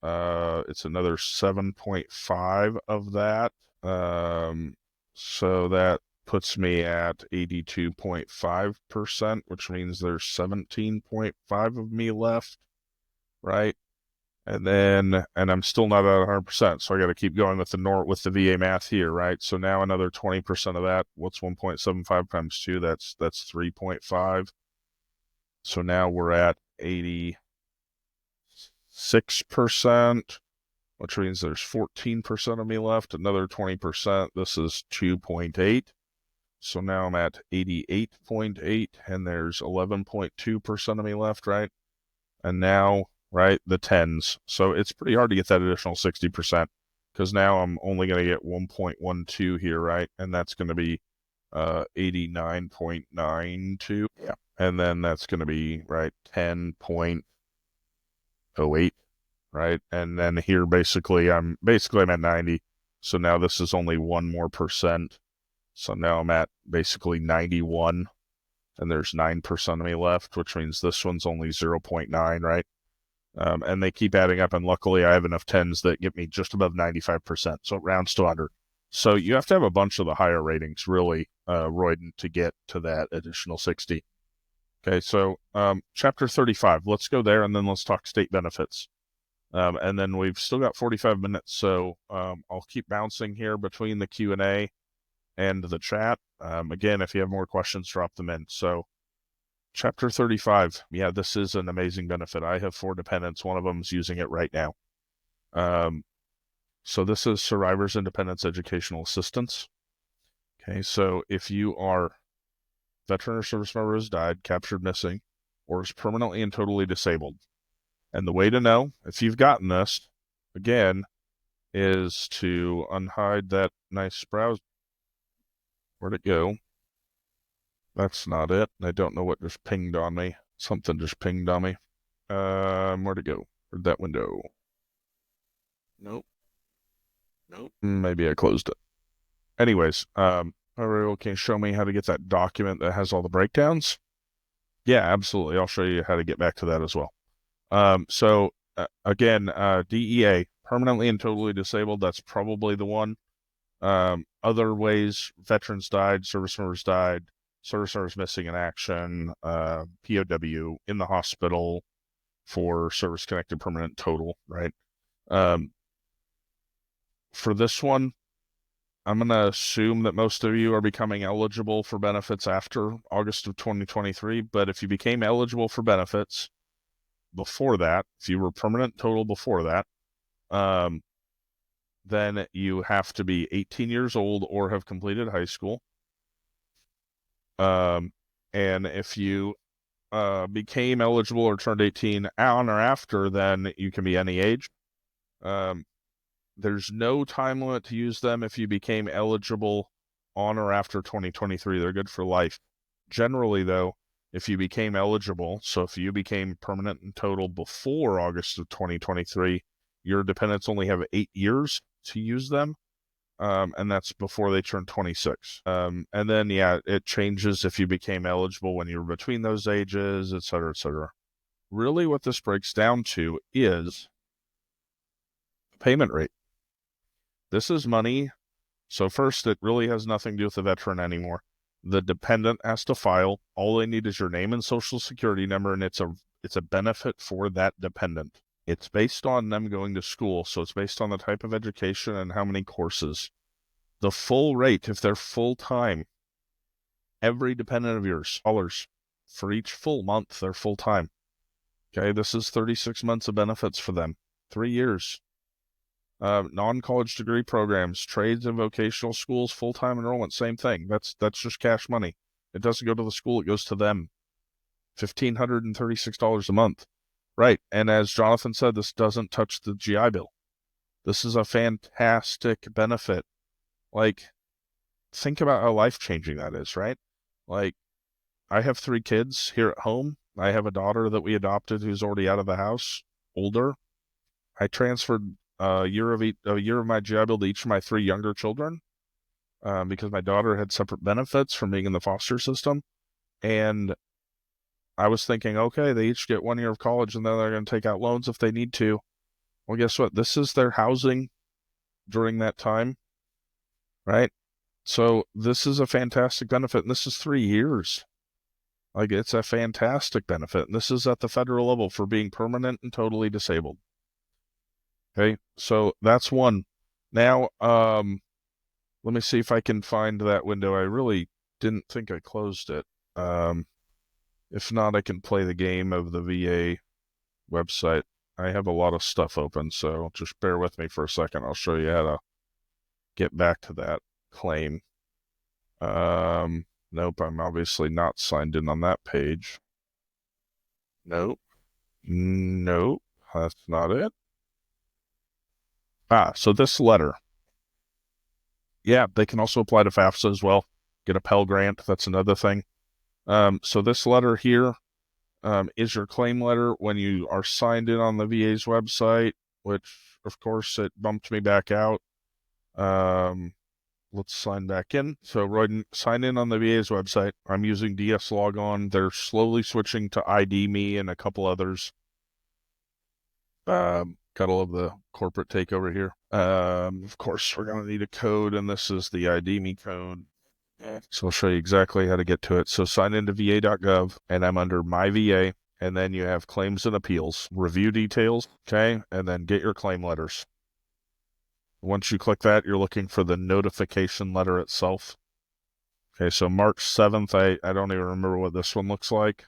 it's another 7.5 of that. So that puts me at 82.5%, which means there's 17.5 of me left, right? And I'm still not at 100%, so I got to keep going with the VA math here, right? So now another 20% of that. What's 1.75 times 2? That's 3.5. So now we're at 86%, which means there's 14% of me left. Another 20%. This is 2.8. So now I'm at 88.8, and there's 11.2% of me left, right? And now, right, the 10s. So it's pretty hard to get that additional 60%, because now I'm only going to get 1.12 here, right? And that's going to be 89.92. Yeah. And then that's going to be, right, 10.08, right? And then here basically I'm at 90. So now this is only 1 more percent. So now I'm at basically 91. And there's 9% of me left, which means this one's only 0.9, right? And they keep adding up, and luckily I have enough 10s that get me just above 95%, so it rounds to 100. So you have to have a bunch of the higher ratings, really, Royden, to get to that additional 60. Okay, so Chapter 35, let's go there, and then let's talk state benefits. And then we've still got 45 minutes, so I'll keep bouncing here between the Q&A and the chat. Again, if you have more questions, drop them in. So Chapter 35, yeah, this is an amazing benefit. I have 4 dependents. One of them is using it right now. So this is Survivors and Dependents Educational Assistance. Okay, so if you are veteran or service member who has died, captured, missing, or is permanently and totally disabled. And the way to know if you've gotten this, again, is to unhide that nice browse. Where'd it go? That's not it. I don't know what just pinged on me. Something just pinged on me. Where'd it go? Where'd that window? Nope. Maybe I closed it. Anyways, everyone can show me how to get that document that has all the breakdowns? Yeah, absolutely. I'll show you how to get back to that as well. So again, DEA, permanently and totally disabled, that's probably the one. Other ways, veterans died, service members died, service members missing in action, POW, in the hospital for service-connected permanent total, right? for this one, I'm going to assume that most of you are becoming eligible for benefits after August of 2023, but if you became eligible for benefits before that, if you were permanent total before that, then you have to be 18 years old or have completed high school. And if you became eligible or turned 18 on or after, then you can be any age. There's no time limit to use them if you became eligible on or after 2023. They're good for life. Generally, though, if you became eligible, so if you became permanent and total before August of 2023, your dependents only have 8 years to use them, and that's before they turn 26. And then, yeah, it changes if you became eligible when you were between those ages, et cetera, et cetera. Really, what this breaks down to is payment rate. This is money. So first, it really has nothing to do with the veteran anymore. The dependent has to file. All they need is your name and social security number, and it's a benefit for that dependent. It's based on them going to school, so it's based on the type of education and how many courses. The full rate, if they're full-time, every dependent of yours, dollars for each full month they're full-time. Okay, this is 36 months of benefits for them, 3 years. Non-college degree programs, trades and vocational schools, full-time enrollment, same thing. That's just cash money. It doesn't go to the school, it goes to them. $1,536 a month. Right, and as Jonathan said, this doesn't touch the GI Bill. This is a fantastic benefit. Like, think about how life-changing that is, right? Like, I have 3 kids here at home. I have a daughter that we adopted who's already out of the house, older. I transferred a year of my GI Bill to each of my 3 younger children because my daughter had separate benefits from being in the foster system. And I was thinking, okay, they each get 1 year of college and then they're going to take out loans if they need to. Well, guess what? This is their housing during that time, right? So this is a fantastic benefit, and this is 3 years. Like, it's a fantastic benefit, and this is at the federal level for being permanent and totally disabled. Okay, so that's one. Now, let me see if I can find that window. I really didn't think I closed it. If not, I can play the game of the VA website. I have a lot of stuff open, so just bear with me for a second. I'll show you how to get back to that claim. Nope, I'm obviously not signed in on that page. Nope, that's not it. So this letter. Yeah, they can also apply to FAFSA as well. Get a Pell Grant, that's another thing. So this letter here is your claim letter when you are signed in on the VA's website, which, of course, it bumped me back out. Let's sign back in. So sign in on the VA's website. I'm using DS Logon. They're slowly switching to ID Me and a couple others. Gotta love the corporate takeover here. Of course, we're going to need a code, and this is the ID Me code. So I'll show you exactly how to get to it. So sign into va.gov, and I'm under My VA, and then you have claims and appeals, review details, okay, and then get your claim letters. Once you click that, you're looking for the notification letter itself. Okay, so March 7th, I don't even remember what this one looks like.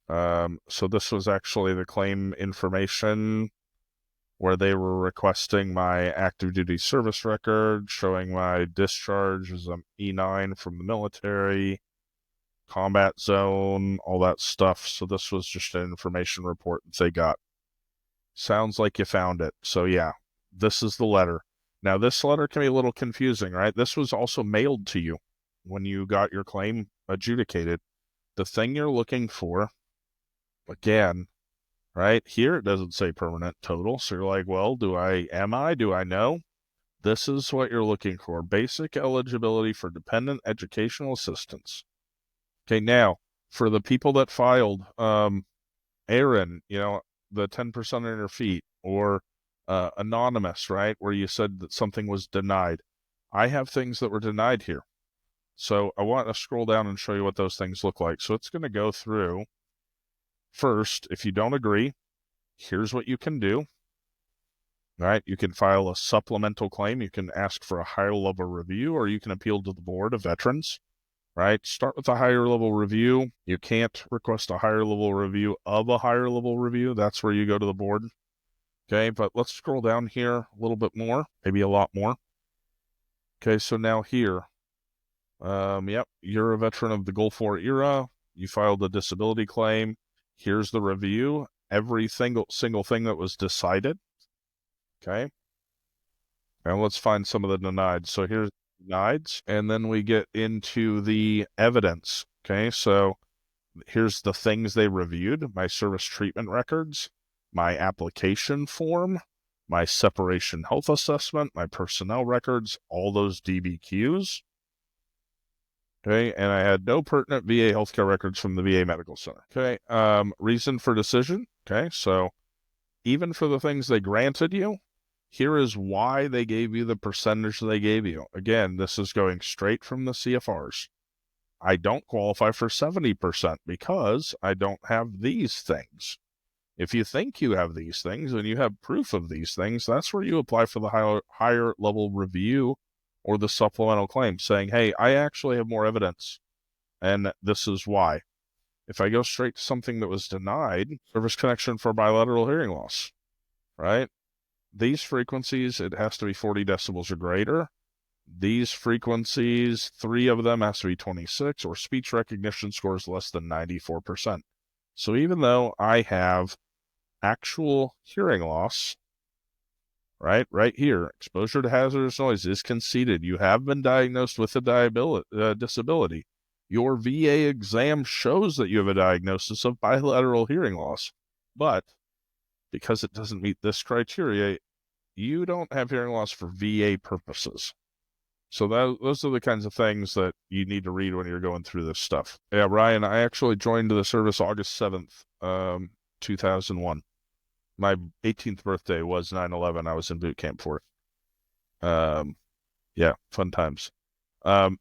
So this was actually the claim information where they were requesting my active duty service record, showing my discharge as an E9 from the military, combat zone, all that stuff. So this was just an information report that they got. Sounds like you found it. So yeah, this is the letter. Now this letter can be a little confusing, right? This was also mailed to you when you got your claim adjudicated. The thing you're looking for, again, right here, it doesn't say permanent total. So you're like, well, do I know? This is what you're looking for. Basic eligibility for dependent educational assistance. Okay, now, for the people that filed, Aaron, the 10% on your feet, or anonymous, right, where you said that something was denied. I have things that were denied here. So I want to scroll down and show you what those things look like. So it's going to go through. First, if you don't agree, here's what you can do. All right, you can file a supplemental claim. You can ask for a higher level review, or you can appeal to the board of veterans. Right, start with a higher level review. You can't request a higher level review of a higher level review. That's where you go to the board. Okay, but let's scroll down here a little bit more, maybe a lot more. Okay, so now here, yep, you're a veteran of the Gulf War era. You filed a disability claim. Here's the review. Every single thing that was decided. Okay. Now let's find some of the denied. So here's denieds, and then we get into the evidence. Okay, so here's the things they reviewed: my service treatment records, my application form, my separation health assessment, my personnel records, all those DBQs. Okay, and I had no pertinent VA healthcare records from the VA Medical Center. Okay, reason for decision. Okay, so even for the things they granted you, here is why they gave you the percentage they gave you. Again, this is going straight from the CFRs. I don't qualify for 70% because I don't have these things. If you think you have these things and you have proof of these things, that's where you apply for the higher level review or the supplemental claim saying, hey, I actually have more evidence and this is why. If I go straight to something that was denied, service connection for bilateral hearing loss, right? These frequencies, it has to be 40 decibels or greater. These frequencies, 3 of them has to be 26, or speech recognition scores less than 94%. So even though I have actual hearing loss, right here, exposure to hazardous noise is conceded. You have been diagnosed with a disability. Your VA exam shows that you have a diagnosis of bilateral hearing loss, but because it doesn't meet this criteria, you don't have hearing loss for VA purposes. So those are the kinds of things that you need to read when you're going through this stuff. Yeah, Ryan, I actually joined the service August 7th, 2001. My 18th birthday was 9/11. I was in boot camp for it. Yeah, fun times.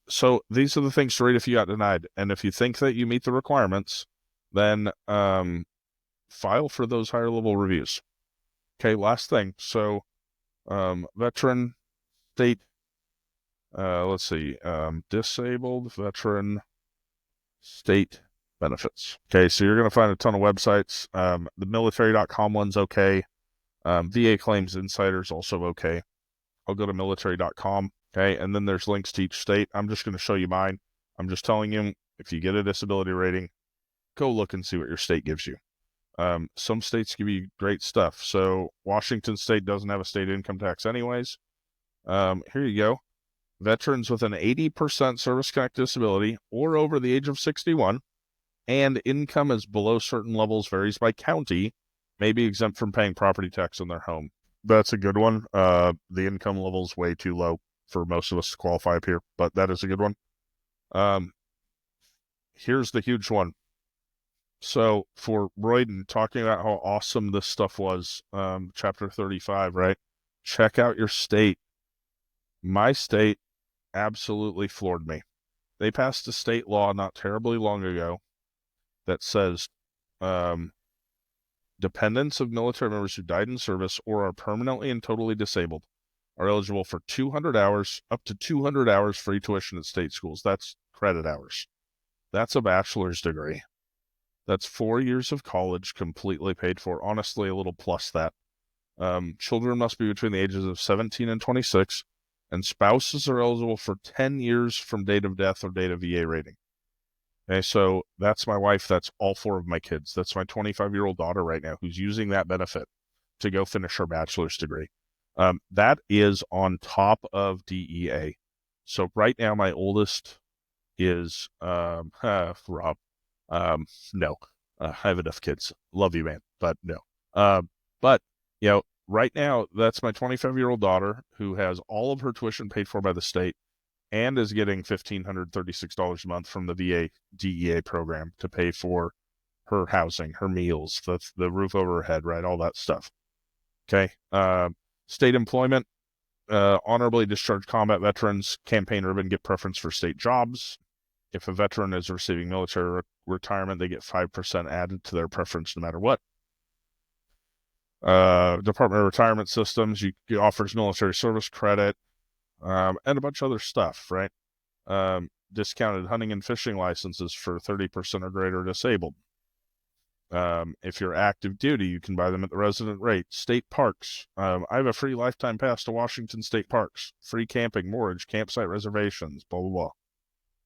So these are the things to read if you got denied. And if you think that you meet the requirements, then file for those higher level reviews. Okay, last thing. So veteran, state, let's see, disabled veteran state benefits. Okay, so you're going to find a ton of websites. The military.com one's okay. VA Claims Insider's also okay. I'll go to military.com. Okay, and then there's links to each state. I'm just going to show you mine. I'm just telling you, if you get a disability rating, go look and see what your state gives you. Some states give you great stuff. So Washington State doesn't have a state income tax anyways. Here you go. Veterans with an 80% service-connected disability or over the age of 61 and income is below certain levels, varies by county, may be exempt from paying property tax on their home. That's a good one. The income level is way too low for most of us to qualify up here, but that is a good one. Here's the huge one. So for Royden, talking about how awesome this stuff was, chapter 35, right? Check out your state. My state absolutely floored me. They passed a state law not terribly long ago that says dependents of military members who died in service or are permanently and totally disabled are eligible for 200 hours, up to 200 hours free tuition at state schools. That's credit hours. That's a bachelor's degree. That's 4 years of college completely paid for. Honestly, a little plus that. Children must be between the ages of 17 and 26, and spouses are eligible for 10 years from date of death or date of VA rating. Okay, so that's my wife. That's all 4 of my kids. That's my 25-year-old daughter right now who's using that benefit to go finish her bachelor's degree. That is on top of DEA. So right now, my oldest is Rob. No, I have enough kids. Love you, man, but no. But you know, right now, that's my 25-year-old daughter who has all of her tuition paid for by the state and is getting $1,536 a month from the VA DEA program to pay for her housing, her meals, the roof over her head, right? All that stuff. Okay. State employment, honorably discharged combat veterans, campaign ribbon, get preference for state jobs. If a veteran is receiving military retirement, they get 5% added to their preference no matter what. Department of Retirement Systems, it offers military service credit, and a bunch of other stuff, right? Discounted hunting and fishing licenses for 30% or greater disabled. If you're active duty, you can buy them at the resident rate. State parks. I have a free lifetime pass to Washington State Parks. Free camping, mortgage, campsite reservations, blah, blah,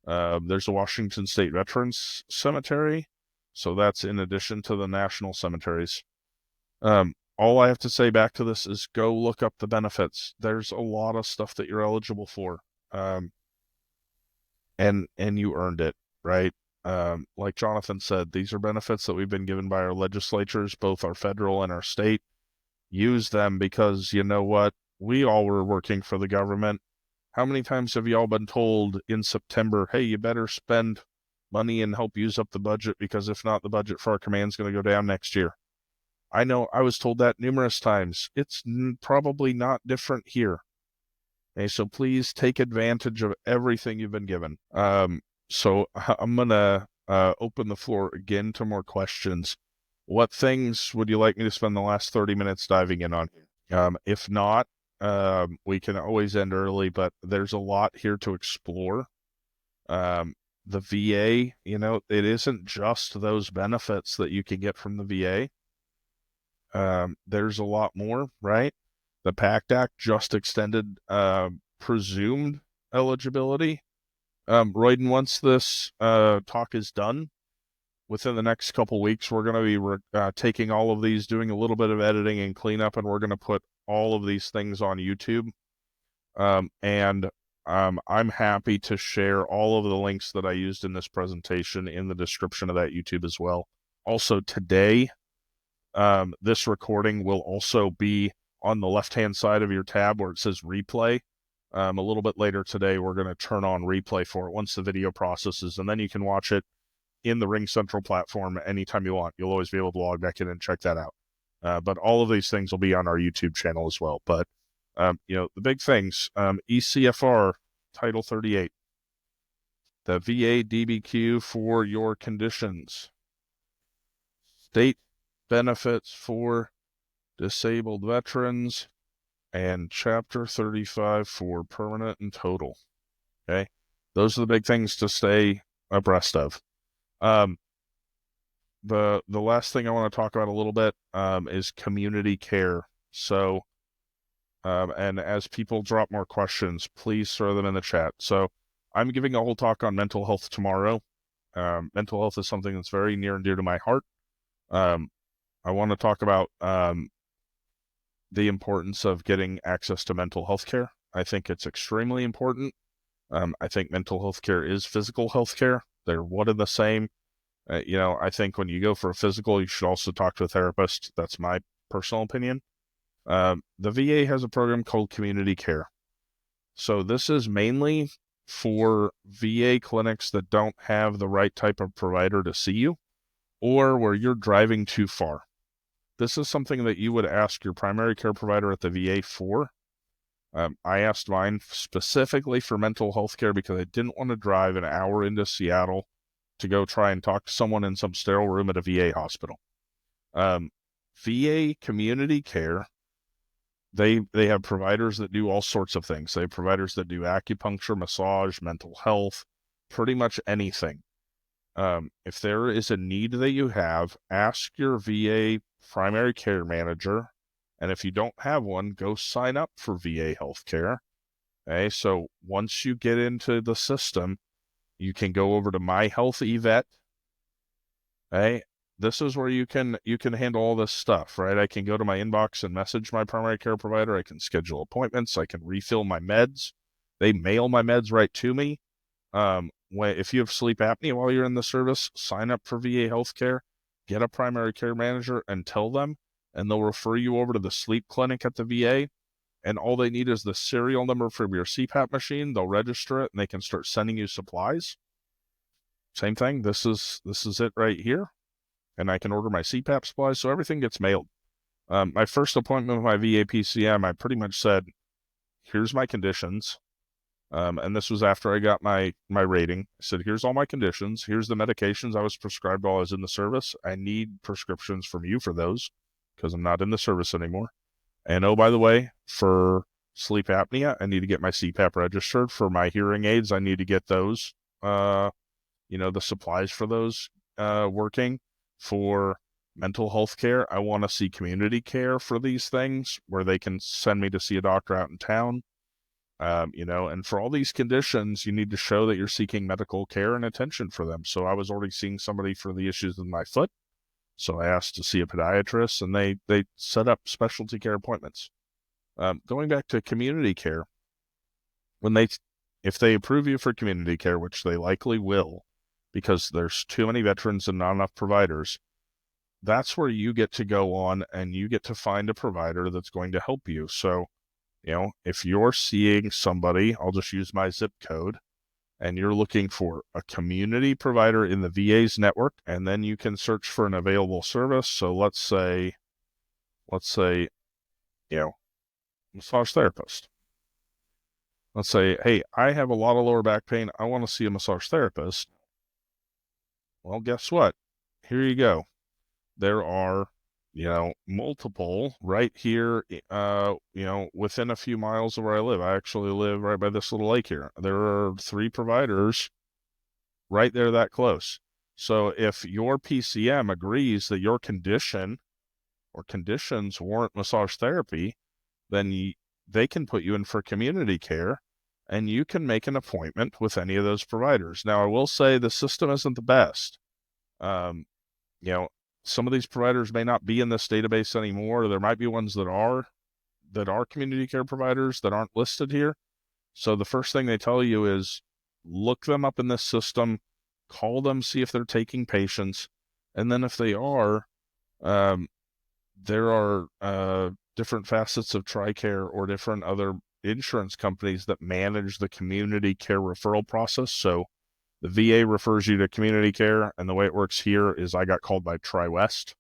blah. There's a Washington State Veterans Cemetery. So that's in addition to the national cemeteries. All I have to say back to this is go look up the benefits. There's a lot of stuff that you're eligible for. And you earned it, right? Like Jonathan said, these are benefits that we've been given by our legislatures, both our federal and our state. Use them because you know what? We all were working for the government. How many times have you all been told in September, hey, you better spend money and help use up the budget because if not, the budget for our command's going to go down next year? I know I was told that numerous times. It's probably not different here. Okay, so please take advantage of everything you've been given. So I'm going to open the floor again to more questions. What things would you like me to spend the last 30 minutes diving in on? If not, we can always end early, but there's a lot here to explore. The VA, it isn't just those benefits that you can get from the VA. There's a lot more, right? The PACT Act just extended presumed eligibility. Royden, once this talk is done, within the next couple weeks, we're going to be taking all of these, doing a little bit of editing and cleanup, and we're going to put all of these things on YouTube. And I'm happy to share all of the links that I used in this presentation in the description of that YouTube as well. Also today, this recording will also be on the left-hand side of your tab where it says replay. A little bit later today, we're going to turn on replay for it once the video processes, and then you can watch it in the Ring Central platform anytime you want. You'll always be able to log back in and check that out. But all of these things will be on our YouTube channel as well. But, the big things, ECFR Title 38, the VA DBQ for your conditions, state benefits for disabled veterans, and Chapter 35 for permanent and total. Okay, those are the big things to stay abreast of. The last thing I want to talk about a little bit is community care. So, and as people drop more questions, please throw them in the chat. So, I'm giving a whole talk on mental health tomorrow. Mental health is something that's very near and dear to my heart. I want to talk about the importance of getting access to mental health care. I think it's extremely important. I think mental health care is physical health care. They're one and the same. I think when you go for a physical, you should also talk to a therapist. That's my personal opinion. The VA has a program called community care. So this is mainly for VA clinics that don't have the right type of provider to see you or where you're driving too far. This is something that you would ask your primary care provider at the VA for. I asked mine specifically for mental health care because I didn't want to drive an hour into Seattle to go try and talk to someone in some sterile room at a VA hospital. VA community care, they have providers that do all sorts of things. They have providers that do acupuncture, massage, mental health, pretty much anything. If there is a need that you have, ask your VA primary care manager. And if you don't have one, go sign up for VA healthcare. Okay, so once you get into the system, you can go over to My Health eVet. Okay, this is where you can handle all this stuff, right? I can go to my inbox and message my primary care provider. I can schedule appointments. I can refill my meds. They mail my meds right to me. If you have sleep apnea while you're in the service, sign up for VA healthcare, get a primary care manager and tell them, and they'll refer you over to the sleep clinic at the VA. And all they need is the serial number from your CPAP machine. They'll register it and they can start sending you supplies. Same thing. This is it right here. And I can order my CPAP supplies. So everything gets mailed. My first appointment with my VA PCM, I pretty much said, here's my conditions. And this was after I got my rating. I said, here's all my conditions. Here's the medications I was prescribed while I was in the service. I need prescriptions from you for those. because I'm not in the service anymore. And oh, by the way, for sleep apnea, I need to get my CPAP registered. For my hearing aids, I need to get those, the supplies for those working. For mental health care, I want to see community care for these things where they can send me to see a doctor out in town. And for all these conditions, you need to show that you're seeking medical care and attention for them. So I was already seeing somebody for the issues with my foot. So I asked to see a podiatrist, and they set up specialty care appointments. Going back to community care, if they approve you for community care, which they likely will, because there's too many veterans and not enough providers, that's where you get to go on and you get to find a provider that's going to help you. So, if you're seeing somebody, I'll just use my zip code, and you're looking for a community provider in the VA's network, and then you can search for an available service. So let's say, massage therapist. Let's say, hey, I have a lot of lower back pain. I want to see a massage therapist. Well, guess what? Here you go. There are, multiple right here, within a few miles of where I live. I actually live right by this little lake here. There are 3 providers right there that close. So if your PCM agrees that your condition or conditions warrant massage therapy, then they can put you in for community care, and you can make an appointment with any of those providers. Now, I will say the system isn't the best. Some of these providers may not be in this database anymore. There might be ones that are community care providers that aren't listed here. So the first thing they tell you is look them up in this system, call them, see if they're taking patients. And then if they are, there are different facets of TRICARE or different other insurance companies that manage the community care referral process. So the VA refers you to community care, and the way it works here is I got called by TriWest,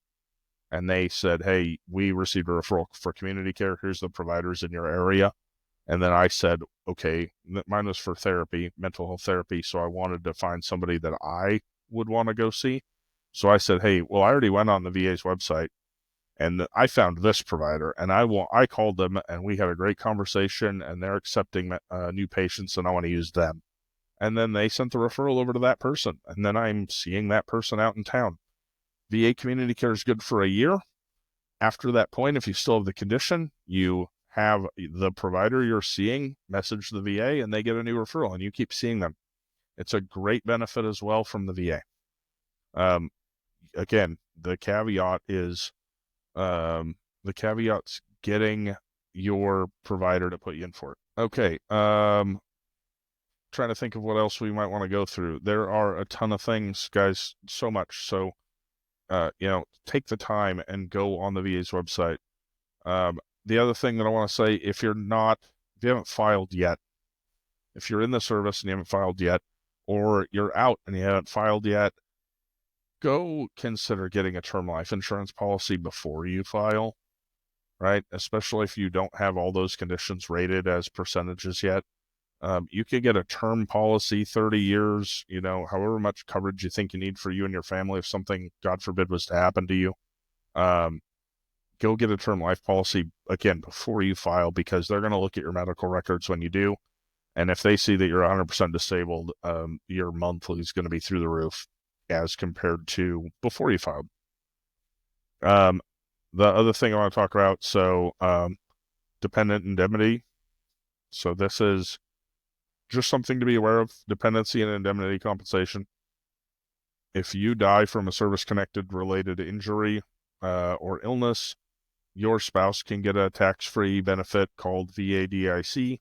and they said, hey, we received a referral for community care. Here's the providers in your area. And then I said, okay, mine was for therapy, mental health therapy, so I wanted to find somebody that I would want to go see. So I said, hey, well, I already went on the VA's website, and I found this provider, and I called them, and we had a great conversation, and they're accepting new patients, and I want to use them. And then they sent the referral over to that person, and then I'm seeing that person out in town. VA community care is good for a year. After that point, if you still have the condition, you have the provider you're seeing message the VA, and they get a new referral, and you keep seeing them. It's a great benefit as well from the VA. Again, the caveat is the caveat's getting your provider to put you in for it. Okay. Trying to think of what else we might want to go through. There are a ton of things, guys, so much. So, take the time and go on the VA's website. The other thing that I want to say, if you haven't filed yet, if you're in the service and you haven't filed yet, or you're out and you haven't filed yet, go consider getting a term life insurance policy before you file, right? Especially if you don't have all those conditions rated as percentages yet. You could get a term policy, 30 years, however much coverage you think you need for you and your family if something, God forbid, was to happen to you. Go get a term life policy, again, before you file, because they're going to look at your medical records when you do. And if they see that you're 100% disabled, your monthly is going to be through the roof as compared to before you filed. The other thing I want to talk about, so dependent indemnity. So this is just something to be aware of, dependency and indemnity compensation. If you die from a service-connected related injury or illness, your spouse can get a tax-free benefit called VADIC.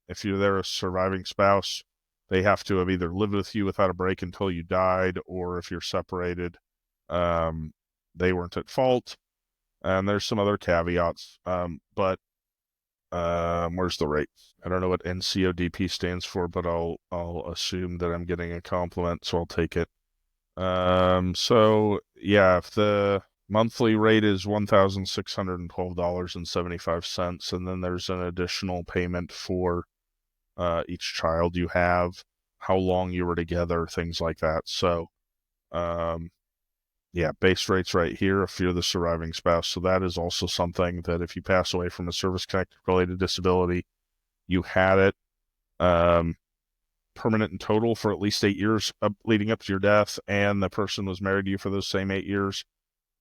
If you're a surviving spouse, they have to have either lived with you without a break until you died, or if you're separated, they weren't at fault. And there's some other caveats, but where's the rate? I don't know what NCODP stands for, but I'll assume that I'm getting a compliment, so I'll take it. So yeah, if the monthly rate is $1,612.75, and then there's an additional payment for each child you have, how long you were together, things like that. So Yeah, base rate's right here if you're the surviving spouse. So that is also something that if you pass away from a service-connected related disability, you had it permanent and total for at least 8 years leading up to your death, and the person was married to you for those same 8 years,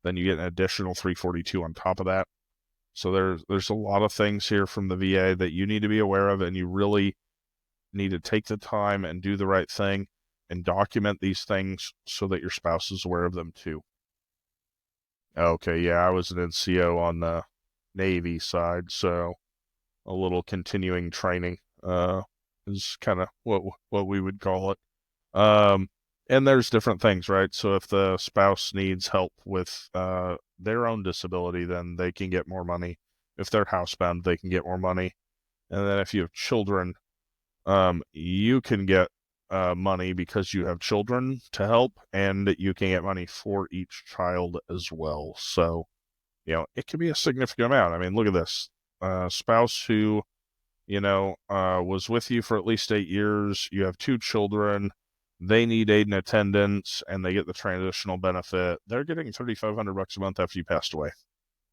then you get an additional 342 on top of that. So there's a lot of things here from the VA that you need to be aware of, and you really need to take the time and do the right thing and document these things so that your spouse is aware of them too. Okay, yeah, I was an NCO on the Navy side, so a little continuing training is kind of what we would call it. And there's different things, right? So if the spouse needs help with their own disability, then they can get more money. If they're housebound, they can get more money. And then if you have children, you can get money because you have children to help, and you can get money for each child as well. So, it can be a significant amount. I mean, look at this. Spouse who, was with you for at least 8 years, you have 2 children, they need aid and attendance, and they get the transitional benefit. They're getting $3,500 a month after you passed away,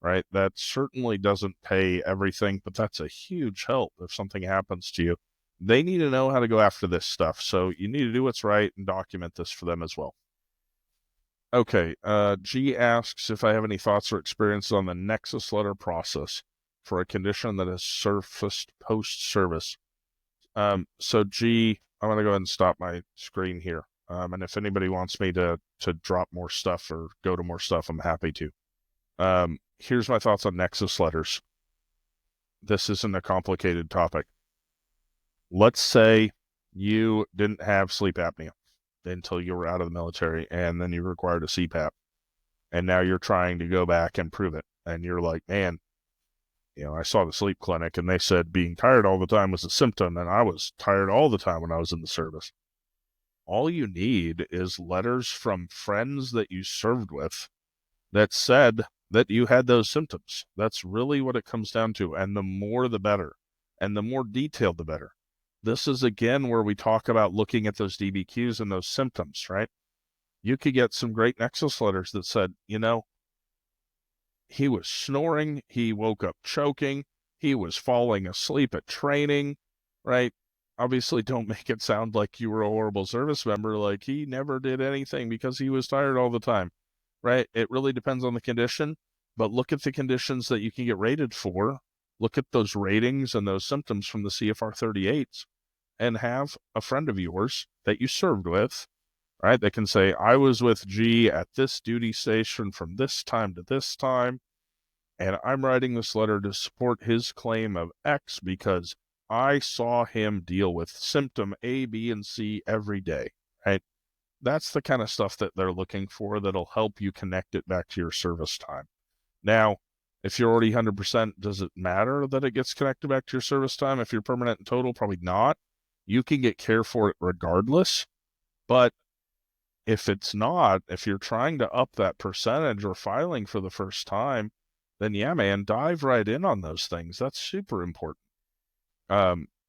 right? That certainly doesn't pay everything, but that's a huge help if something happens to you. They need to know how to go after this stuff, so you need to do what's right and document this for them as well. Okay, G asks if I have any thoughts or experiences on the Nexus letter process for a condition that has surfaced post-service. So G, I'm going to go ahead and stop my screen here. And if anybody wants me to drop more stuff or go to more stuff, I'm happy to. Here's my thoughts on Nexus letters. This isn't a complicated topic. Let's say you didn't have sleep apnea until you were out of the military, and then you required a CPAP. And now you're trying to go back and prove it. And you're like, man, I saw the sleep clinic and they said being tired all the time was a symptom, and I was tired all the time when I was in the service. All you need is letters from friends that you served with that said that you had those symptoms. That's really what it comes down to. And the more, the better. And the more detailed, the better. This is, again, where we talk about looking at those DBQs and those symptoms, right? You could get some great Nexus letters that said, he was snoring, he woke up choking, he was falling asleep at training, right? Obviously, don't make it sound like you were a horrible service member, like he never did anything because he was tired all the time, right? It really depends on the condition, but look at the conditions that you can get rated for. Look at those ratings and those symptoms from the CFR 38s, and have a friend of yours that you served with, right? They can say, I was with G at this duty station from this time to this time, and I'm writing this letter to support his claim of X because I saw him deal with symptom A, B, and C every day, right? That's the kind of stuff that they're looking for that'll help you connect it back to your service time. Now, if you're already 100%, does it matter that it gets connected back to your service time? If you're permanent and total, probably not. You can get care for it regardless, but if it's not, if you're trying to up that percentage or filing for the first time, then yeah, man, dive right in on those things. That's super important.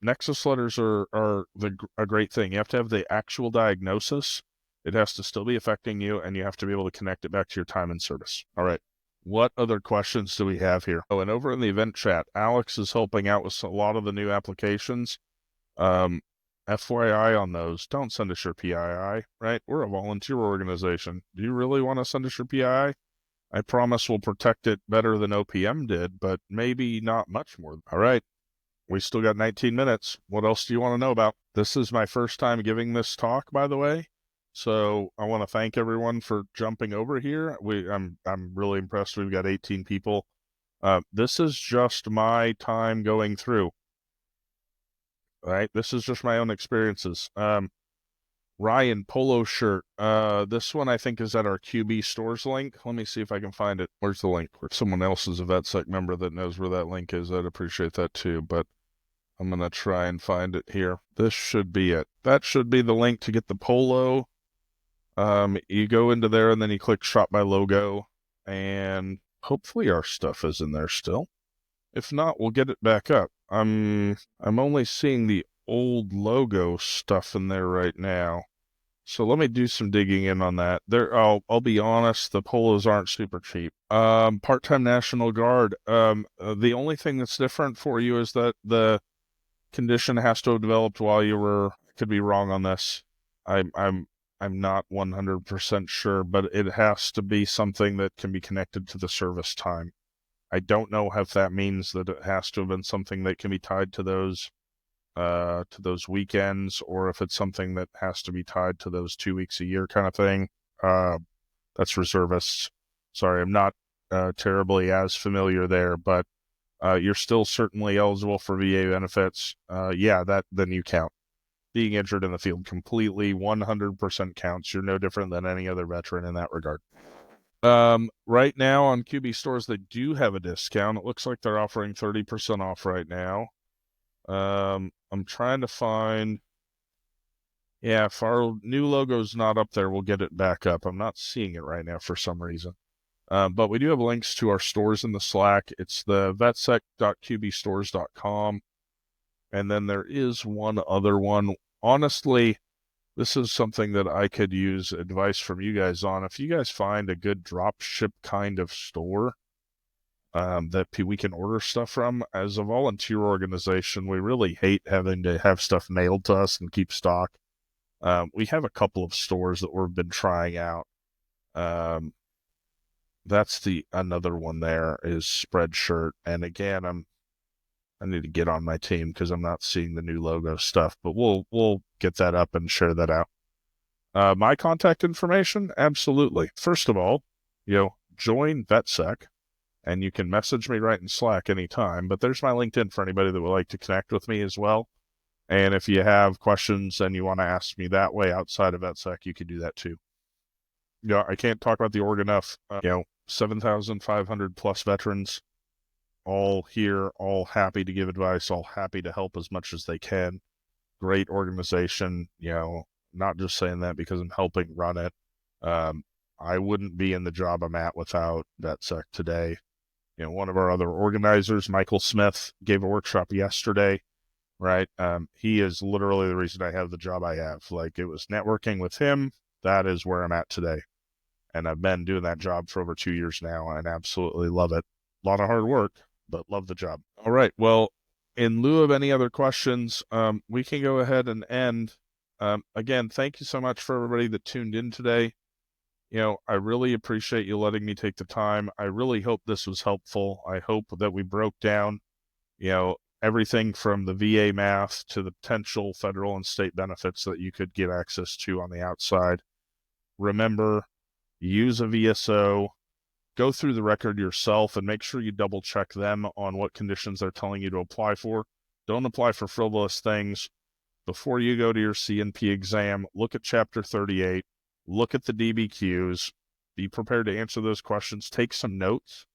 Nexus letters are a great thing. You have to have the actual diagnosis. It has to still be affecting you, and you have to be able to connect it back to your time in service. All right. What other questions do we have here? Oh, and over in the event chat, Alex is helping out with a lot of the new applications. FYI on those, don't send us your PII, right? We're a volunteer organization. Do you really want to send us your PII? I promise we'll protect it better than OPM did, but maybe not much more. All right. We still got 19 minutes. What else do you want to know about? This is my first time giving this talk, by the way. So I want to thank everyone for jumping over here. I'm really impressed. We've got 18 people. This is just my time going through. Right? This is just my own experiences. Ryan, polo shirt. This one I think is at our QB stores link. Let me see if I can find it. Where's the link? If someone else is a VetSec member that knows where that link is, I'd appreciate that too. But I'm going to try and find it here. This should be it. That should be the link to get the polo. You go into there and then you click shop my logo, and hopefully our stuff is in there still. If not, we'll get it back up. I'm only seeing the old logo stuff in there right now. So let me do some digging in on that. I'll be honest, the polos aren't super cheap. Part-time National Guard. The only thing that's different for you is that the condition has to have developed while you were. Could be wrong on this. I'm not 100% sure, but it has to be something that can be connected to the service time. I don't know if that means that it has to have been something that can be tied to those weekends, or if it's something that has to be tied to those 2 weeks a year kind of thing. That's reservists. Sorry, I'm not terribly as familiar there, but you're still certainly eligible for VA benefits. Yeah, then you count. Being injured in the field completely 100% counts. You're no different than any other veteran in that regard. Right now on QB stores, they do have a discount. It looks like they're offering 30% off right now. I'm trying to find, yeah, if our new logo's not up there, we'll get it back up. I'm not seeing it right now for some reason. But we do have links to our stores in the Slack. It's the vetsec.qbstores.com. And then there is one other one. Honestly, this is something that I could use advice from you guys on. If you guys find a good drop ship kind of store that we can order stuff from, as a volunteer organization, we really hate having to have stuff mailed to us and keep stock. We have a couple of stores that we've been trying out. That's another one there is Spreadshirt. And again, I need to get on my team because I'm not seeing the new logo stuff, but we'll get that up and share that out. My contact information, absolutely. First of all, join VetSec, and you can message me right in Slack anytime. But there's my LinkedIn for anybody that would like to connect with me as well. And if you have questions and you want to ask me that way outside of VetSec, you can do that too. I can't talk about the org enough. 7,500 plus veterans, all here, all happy to give advice, all happy to help as much as they can. Great organization, not just saying that because I'm helping run it. I wouldn't be in the job I'm at without VetSec today. One of our other organizers, Michael Smith, gave a workshop yesterday, right? He is literally the reason I have the job I have. Like, it was networking with him. That is where I'm at today. And I've been doing that job for over 2 years now and absolutely love it. A lot of hard work, but love the job. All right. Well, in lieu of any other questions, we can go ahead and end. Again, thank you so much for everybody that tuned in today. I really appreciate you letting me take the time. I really hope this was helpful. I hope that we broke down, everything from the VA math to the potential federal and state benefits that you could get access to on the outside. Remember, use a VSO, go through the record yourself and make sure you double check them on what conditions they're telling you to apply for. Don't apply for frivolous things. Before you go to your CNP exam, look at Chapter 38, look at the DBQs, be prepared to answer those questions, take some notes.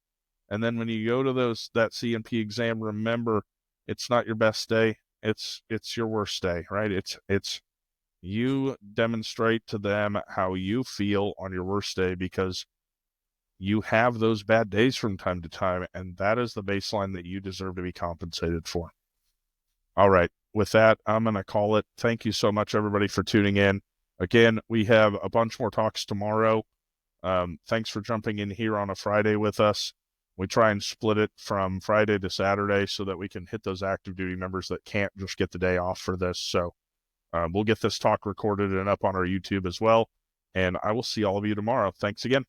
And then when you go to that CNP exam, remember, it's not your best day. It's your worst day, right? It's you demonstrate to them how you feel on your worst day, because you have those bad days from time to time, and that is the baseline that you deserve to be compensated for. All right. With that, I'm going to call it. Thank you so much, everybody, for tuning in. Again, we have a bunch more talks tomorrow. Thanks for jumping in here on a Friday with us. We try and split it from Friday to Saturday so that we can hit those active duty members that can't just get the day off for this. So we'll get this talk recorded and up on our YouTube as well. And I will see all of you tomorrow. Thanks again.